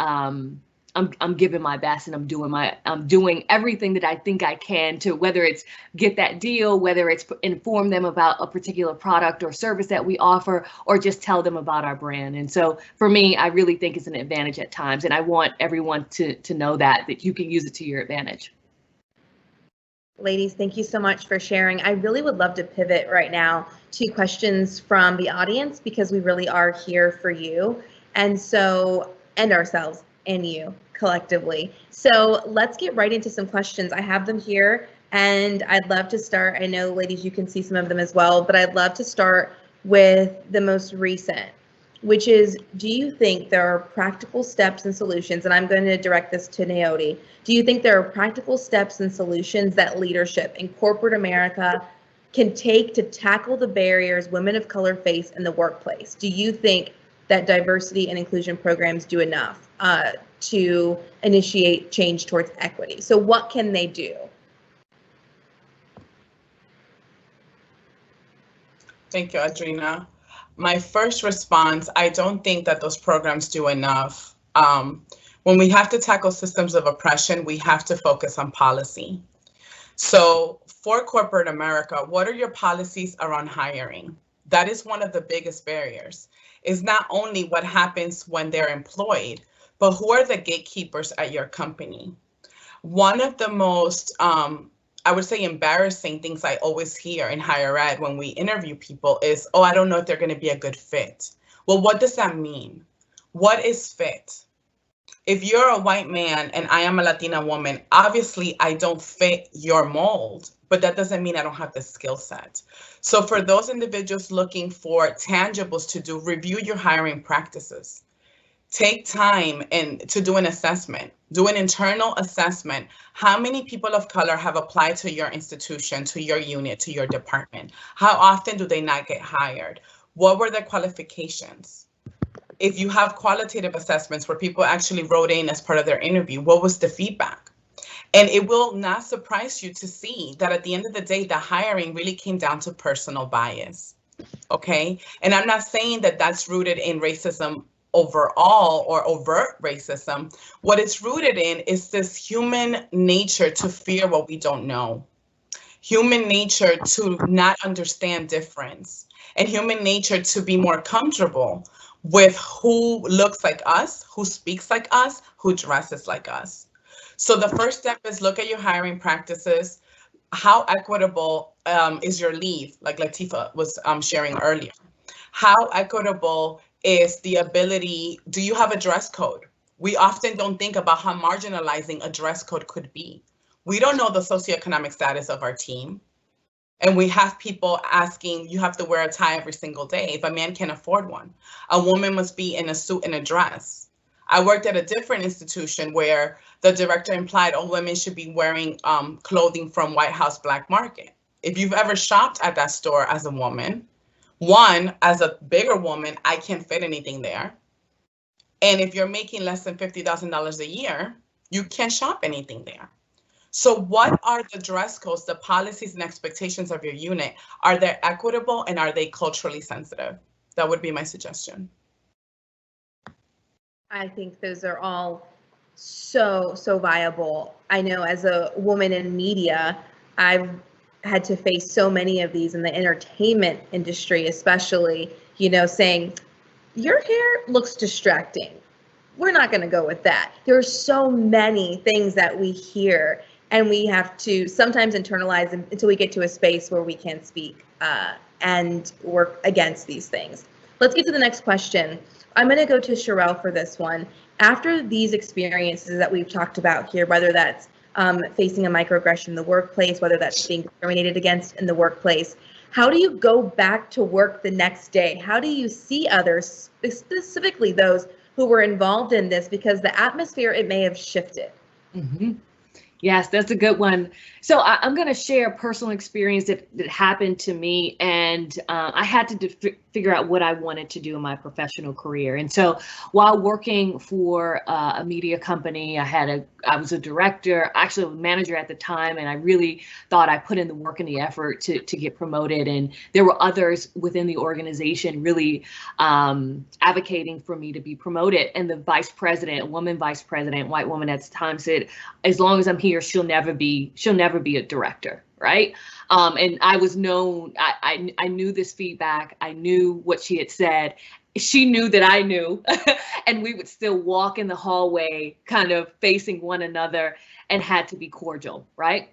I'm giving my best and I'm doing everything that I think I can to, whether it's get that deal, whether it's inform them about a particular product or service that we offer, or just tell them about our brand. And so for me, I really think it's an advantage at times. And I want everyone to know that you can use it to your advantage. Ladies, thank you so much for sharing. I really would love to pivot right now to questions from the audience, because we really are here for you, and ourselves and you collectively. So let's get right into some questions. I have them here, and I'd love to start. I know, ladies, you can see some of them as well, but I'd love to start with the most recent, which is, do you think there are practical steps and solutions, and I'm going to direct this to Naori, do you think there are practical steps and solutions that leadership in corporate America can take to tackle the barriers women of color face in the workplace? Do you think that diversity and inclusion programs do enough to initiate change towards equity? So what can they do? Thank you, Audrina. My first response, I don't think that those programs do enough. When we have to tackle systems of oppression, we have to focus on policy. So for corporate America, what are your policies around hiring? That is one of the biggest barriers. Is not only what happens when they're employed, but who are the gatekeepers at your company? One of the most, I would say, embarrassing things I always hear in higher ed when we interview people is, oh, I don't know if they're going to be a good fit. Well, what does that mean? What is fit? If you're a white man and I am a Latina woman, obviously I don't fit your mold, but that doesn't mean I don't have the skill set. So for those individuals looking for tangibles to do, review your hiring practices. Take time to do an assessment, do an internal assessment. How many people of color have applied to your institution, to your unit, to your department? How often do they not get hired? What were their qualifications? If you have qualitative assessments where people actually wrote in as part of their interview, what was the feedback? And it will not surprise you to see that at the end of the day, the hiring really came down to personal bias, okay? And I'm not saying that that's rooted in racism overall or overt racism. What it's rooted in is this human nature to fear what we don't know, human nature to not understand difference, and human nature to be more comfortable with who looks like us, who speaks like us, who dresses like us. So the first step is look at your hiring practices. How equitable is your leave, like Latifa was sharing earlier? How equitable is the ability, do you have a dress code? We often don't think about how marginalizing a dress code could be. We don't know the socioeconomic status of our team. And we have people asking, you have to wear a tie every single day if a man can't afford one. A woman must be in a suit and a dress. I worked at a different institution where the director implied all women should be wearing clothing from White House Black Market. If you've ever shopped at that store as a woman, one, as a bigger woman, I can't fit anything there. And if you're making less than $50,000 a year, you can't shop anything there. So what are the dress codes, the policies and expectations of your unit? Are they equitable and are they culturally sensitive? That would be my suggestion. I think those are all so viable. I know as a woman in media, I've had to face so many of these in the entertainment industry, especially, you know, saying, your hair looks distracting. We're not going to go with that. There's so many things that we hear, and we have to sometimes internalize them until we get to a space where we can speak and work against these things. Let's get to the next question. I'm going to go to Sherelle for this one. After these experiences that we've talked about here, whether that's facing a microaggression in the workplace, whether that's being discriminated against in the workplace, how do you go back to work the next day? How do you see others, specifically those who were involved in this, because the atmosphere, it may have shifted? Mm-hmm. Yes, that's a good one. So I'm going to share a personal experience that happened to me, and I had to figure out what I wanted to do in my professional career. And so while working for a media company, I was a director, actually a manager at the time, and I really thought I put in the work and the effort to get promoted. And there were others within the organization really advocating for me to be promoted. And the vice president, a woman vice president, white woman at the time, said, as long as I'm here, she'll never be a director, right? And I was known, I knew this feedback. I knew what she had said. She knew that I knew, and we would still walk in the hallway, kind of facing one another, and had to be cordial, right?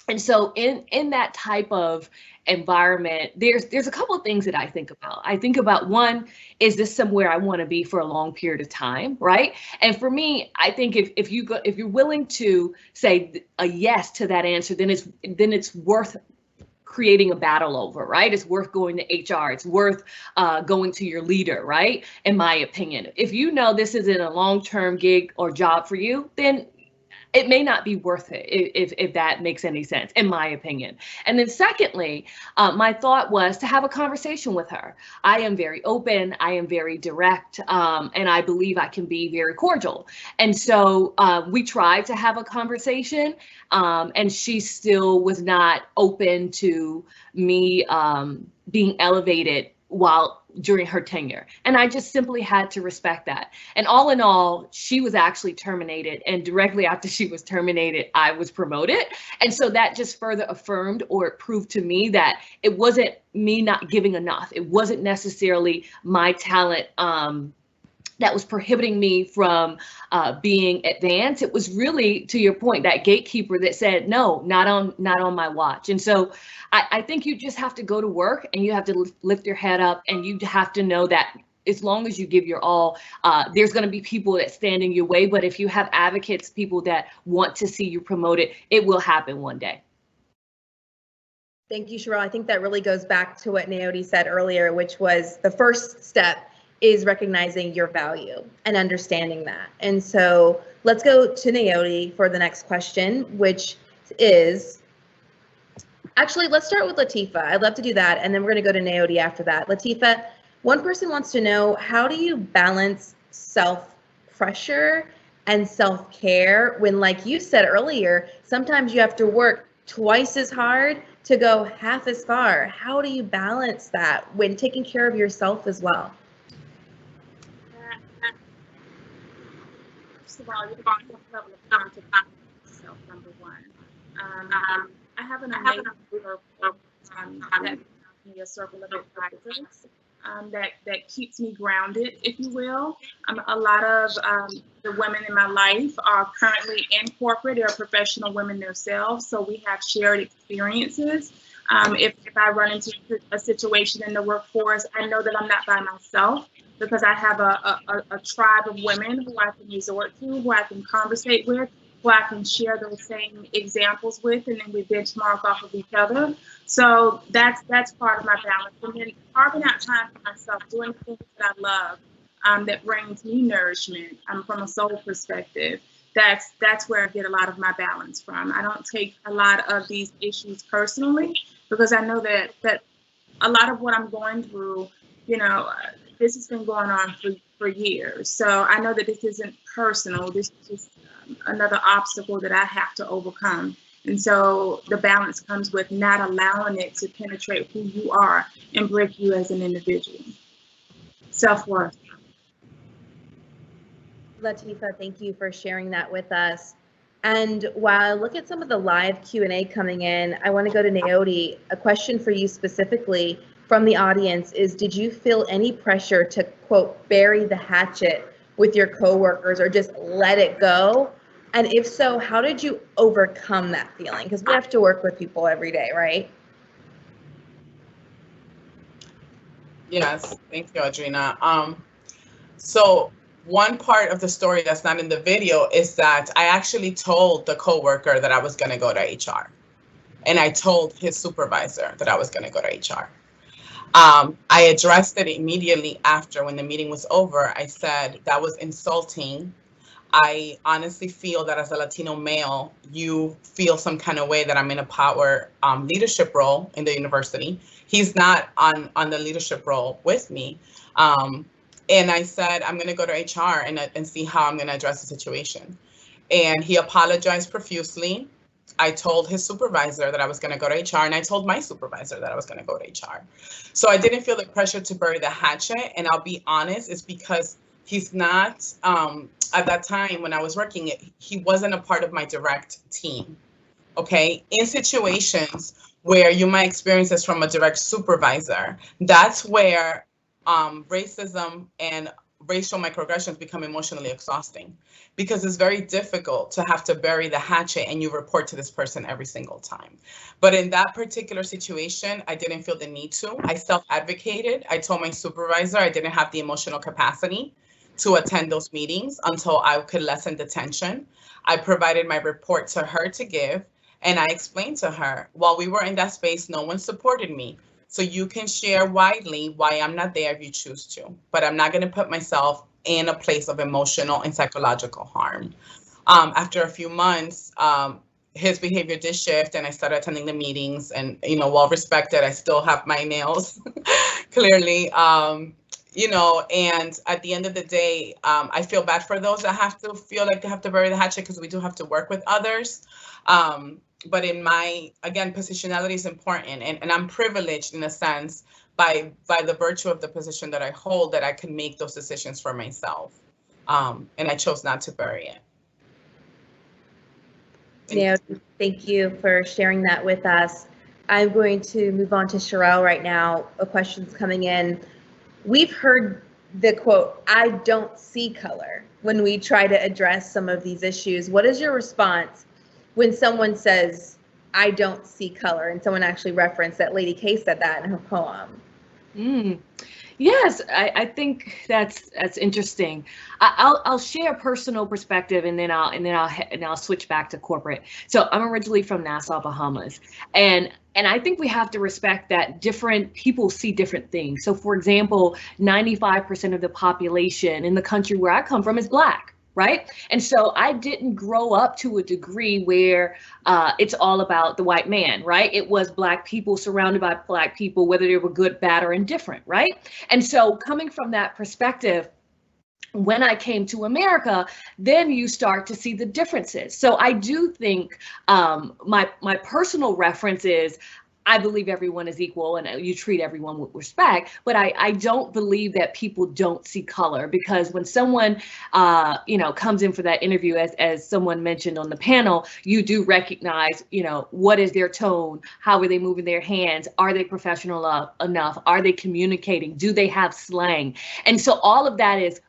And so in that type of environment, there's a couple of things that I think about. I think about, one, is this somewhere I want to be for a long period of time, right? And for me, I think if you're willing to say a yes to that answer, then it's worth creating a battle over, right? It's worth going to HR. It's worth going to your leader, right? In my opinion, if you know this isn't a long-term gig or job for you, then it may not be worth it, if that makes any sense, in my opinion. And then secondly, my thought was to have a conversation with her. I am very open, I am very direct, and I believe I can be very cordial. And so we tried to have a conversation, and she still was not open to me being elevated during her tenure. And I just simply had to respect that. And all in all, she was actually terminated. And directly after she was terminated, I was promoted. And so that just further affirmed, or it proved to me that it wasn't me not giving enough. It wasn't necessarily my talent that was prohibiting me from being advanced. It was really, to your point, that gatekeeper that said, no, not on my watch. And so I think you just have to go to work, and you have to lift your head up, and you have to know that as long as you give your all, there's going to be people that stand in your way. But if you have advocates, people that want to see you promoted, it will happen one day. Thank you, Sherelle. I think that really goes back to what Neudy said earlier, which was the first step is recognizing your value and understanding that. And so let's go to Neudy for the next question, which is, actually, let's start with Latifa. I'd love to do that. And then we're going to go to Neudy after that. Latifa, one person wants to know, how do you balance self-pressure and self-care when, like you said earlier, sometimes you have to work twice as hard to go half as far? How do you balance that when taking care of yourself as well? First of all, you're going to level of confidence in yourself, number one. I have an amazing group that gives me a circle of advisors that keeps me grounded, if you will. A lot of the women in my life are currently in corporate. They're professional women themselves, so we have shared experiences. If I run into a situation in the workforce, I know that I'm not by myself, because I have a tribe of women who I can resort to, who I can conversate with, who I can share those same examples with, and then we benchmark off of each other. So that's part of my balance. And then carving out time for myself, doing things that I love, that brings me nourishment from a soul perspective. That's where I get a lot of my balance from. I don't take a lot of these issues personally, because I know that a lot of what I'm going through, this has been going on for years. So I know that this isn't personal. This is just another obstacle that I have to overcome. And so the balance comes with not allowing it to penetrate who you are and break you as an individual. Self-worth. Latifa, thank you for sharing that with us. And while I look at some of the live Q&A coming in, I want to go to Neudy. A question for you specifically from the audience is, did you feel any pressure to, quote, bury the hatchet with your coworkers or just let it go? And if so, how did you overcome that feeling? Because we have to work with people every day, right? Yes, thank you, Audrina. So one part of the story that's not in the video is that I actually told the coworker that I was going to go to HR. And I told his supervisor that I was going to go to HR. I addressed it immediately after, when the meeting was over. I said that was insulting. I honestly feel that as a Latino male, you feel some kind of way that I'm in a power leadership role in the university. He's not on the leadership role with me. And I said, I'm going to go to HR and see how I'm going to address the situation. And he apologized profusely. I told his supervisor that I was going to go to HR, and I told my supervisor that I was going to go to HR. So I didn't feel the pressure to bury the hatchet. And I'll be honest, it's because he's not, at that time when I was working, he wasn't a part of my direct team. Okay. In situations where you might experience this from a direct supervisor, that's where racism and racial microaggressions become emotionally exhausting, because it's very difficult to have to bury the hatchet and you report to this person every single time. But in that particular situation, I didn't feel the need to. I self-advocated. I told my supervisor I didn't have the emotional capacity to attend those meetings until I could lessen the tension. I provided my report to her to give, and I explained to her, while we were in that space, no one supported me. So you can share widely why I'm not there if you choose to, but I'm not going to put myself in a place of emotional and psychological harm. After a few months, his behavior did shift, and I started attending the meetings, and, you know, well respected. I still have my nails, clearly. You know, and at the end of the day, I feel bad for those that have to feel like they have to bury the hatchet, because we do have to work with others. But in my, again, positionality is important, and I'm privileged in a sense by the virtue of the position that I hold, that I can make those decisions for myself. And I chose not to bury it. Thank you for sharing that with us. I'm going to move on to Sherelle right now. A question's coming in. We've heard the quote, "I don't see color," when we try to address some of these issues. What is your response when someone says, "I don't see color," and someone actually referenced that Lady K said that in her poem? Yes, I think that's interesting. I'll share a personal perspective, and then I'll switch back to corporate. So I'm originally from Nassau, Bahamas, and I think we have to respect that different people see different things. So, for example, 95% of the population in the country where I come from is Black. Right. And so I didn't grow up to a degree where it's all about the white man. Right. It was Black people surrounded by Black people, whether they were good, bad, or indifferent. Right. And so coming from that perspective, when I came to America, then you start to see the differences. So I do think my personal reference is, I believe everyone is equal and you treat everyone with respect, but I don't believe that people don't see color, because when someone, comes in for that interview, as someone mentioned on the panel, you do recognize, what is their tone? How are they moving their hands? Are they professional enough? Are they communicating? Do they have slang? And so all of that is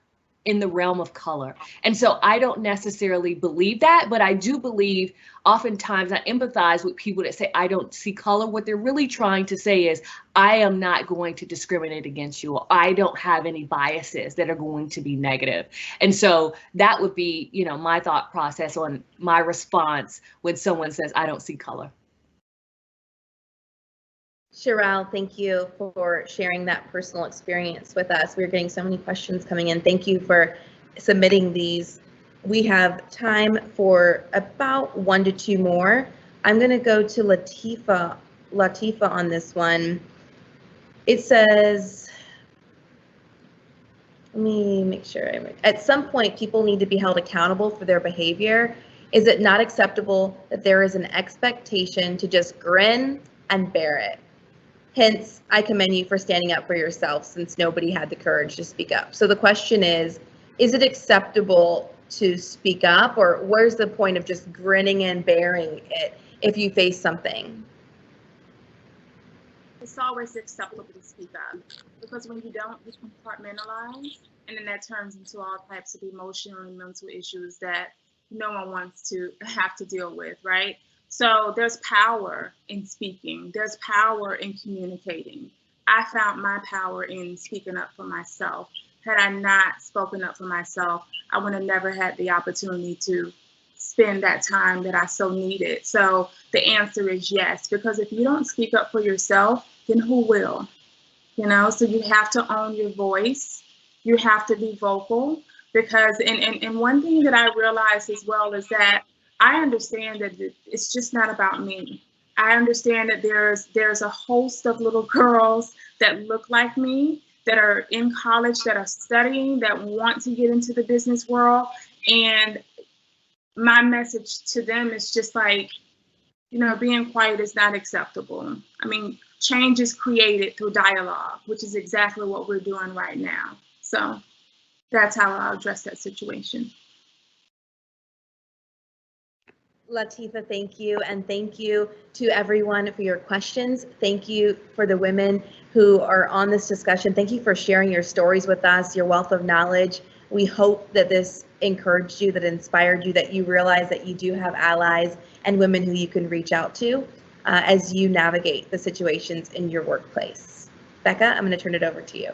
in the realm of color. And so I don't necessarily believe that, but I do believe oftentimes I empathize with people that say, I don't see color. What they're really trying to say is, I am not going to discriminate against you. Or I don't have any biases that are going to be negative. And so that would be, my thought process on my response when someone says, I don't see color. Sherelle, thank you for sharing that personal experience with us. We're getting so many questions coming in. Thank you for submitting these. We have time for about 1 to 2 more. I'm going to go to Latifa on this one. It says, let me make sure. At some point, people need to be held accountable for their behavior. Is it not acceptable that there is an expectation to just grin and bear it? Hence, I commend you for standing up for yourself, since nobody had the courage to speak up. So the question is it acceptable to speak up, or where's the point of just grinning and bearing it if you face something? It's always acceptable to speak up, because when you don't, you compartmentalize, and then that turns into all types of emotional and mental issues that no one wants to have to deal with, right? So there's power in speaking. There's power in communicating. I found my power in speaking up for myself. Had I not spoken up for myself, I would have never had the opportunity to spend that time that I so needed. So the answer is yes, because if you don't speak up for yourself, then who will? So you have to own your voice. You have to be vocal. because, and one thing that I realized as well is that I understand that it's just not about me. I understand that there's a host of little girls that look like me, that are in college, that are studying, that want to get into the business world. And my message to them is just like, you know, being quiet is not acceptable. I mean, change is created through dialogue, which is exactly what we're doing right now. So that's how I'll address that situation. Latifa, thank you. And thank you to everyone for your questions. Thank you for the women who are on this discussion. Thank you for sharing your stories with us, your wealth of knowledge. We hope that this encouraged you, that inspired you, that you realize that you do have allies and women who you can reach out to as you navigate the situations in your workplace. Becca, I'm going to turn it over to you.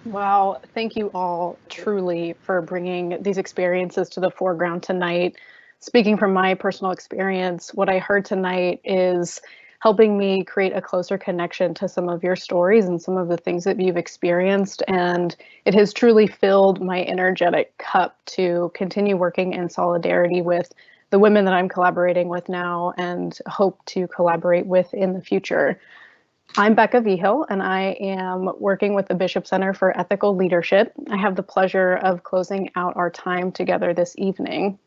Wow, thank you all truly for bringing these experiences to the foreground tonight. Speaking from my personal experience, what I heard tonight is helping me create a closer connection to some of your stories and some of the things that you've experienced. And it has truly filled my energetic cup to continue working in solidarity with the women that I'm collaborating with now and hope to collaborate with in the future. I'm Becca Vigil, and I am working with the Bishop Center for Ethical Leadership. I have the pleasure of closing out our time together this evening.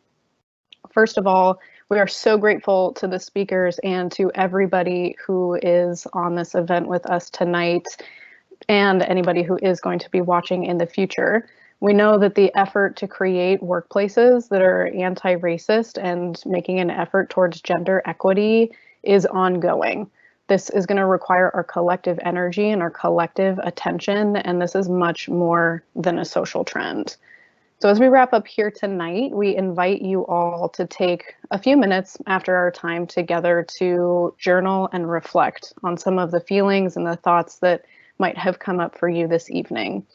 First of all, we are so grateful to the speakers and to everybody who is on this event with us tonight and anybody who is going to be watching in the future. We know that the effort to create workplaces that are anti-racist and making an effort towards gender equity is ongoing. This is going to require our collective energy and our collective attention, and this is much more than a social trend. So as we wrap up here tonight, we invite you all to take a few minutes after our time together to journal and reflect on some of the feelings and the thoughts that might have come up for you this evening.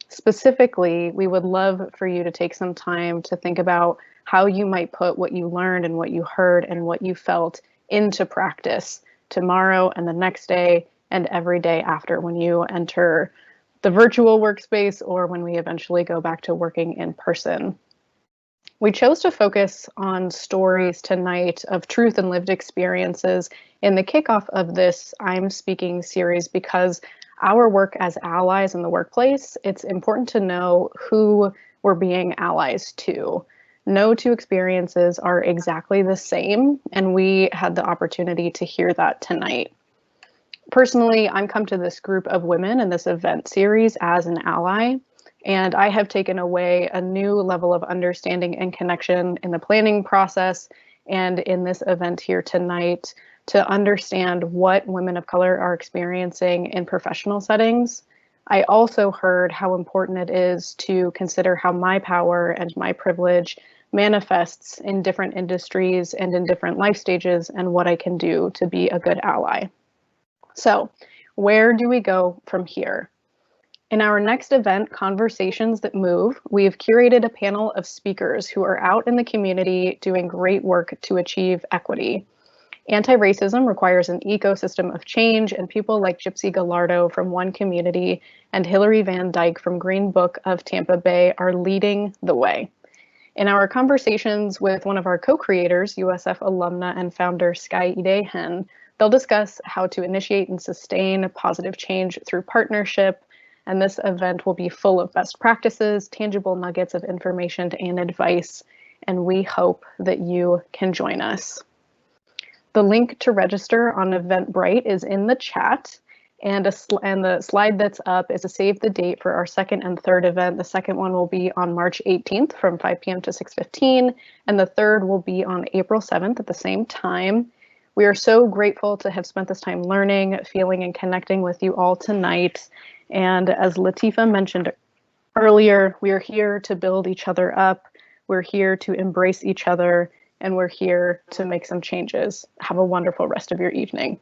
Specifically, we would love for you to take some time to think about how you might put what you learned and what you heard and what you felt into practice tomorrow and the next day and every day after when you enter the virtual workspace or when we eventually go back to working in person. We chose to focus on stories tonight of truth and lived experiences in the kickoff of this I'm Speaking series because our work as allies in the workplace, it's important to know who we're being allies to. No two experiences are exactly the same, and we had the opportunity to hear that tonight. Personally, I'm come to this group of women in this event series as an ally, and I have taken away a new level of understanding and connection in the planning process and in this event here tonight to understand what women of color are experiencing in professional settings. I also heard how important it is to consider how my power and my privilege manifests in different industries and in different life stages and what I can do to be a good ally. So, where do we go from here? In our next event, Conversations That Move, we have curated a panel of speakers who are out in the community doing great work to achieve equity. Anti-racism requires an ecosystem of change, and people like Gypsy Gallardo from One Community and Hilary Van Dyke from Green Book of Tampa Bay are leading the way. In our conversations with one of our co-creators, USF alumna and founder Sky Idehen, they'll discuss how to initiate and sustain positive change through partnership, and this event will be full of best practices, tangible nuggets of information and advice, and we hope that you can join us. The link to register on Eventbrite is in the chat, and the slide that's up is a save the date for our second and third event. The second one will be on March 18th from 5 p.m. to 6:15, and the third will be on April 7th at the same time. We are so grateful to have spent this time learning, feeling, and connecting with you all tonight. And as Latifa mentioned earlier, we are here to build each other up. We're here to embrace each other, and we're here to make some changes. Have a wonderful rest of your evening.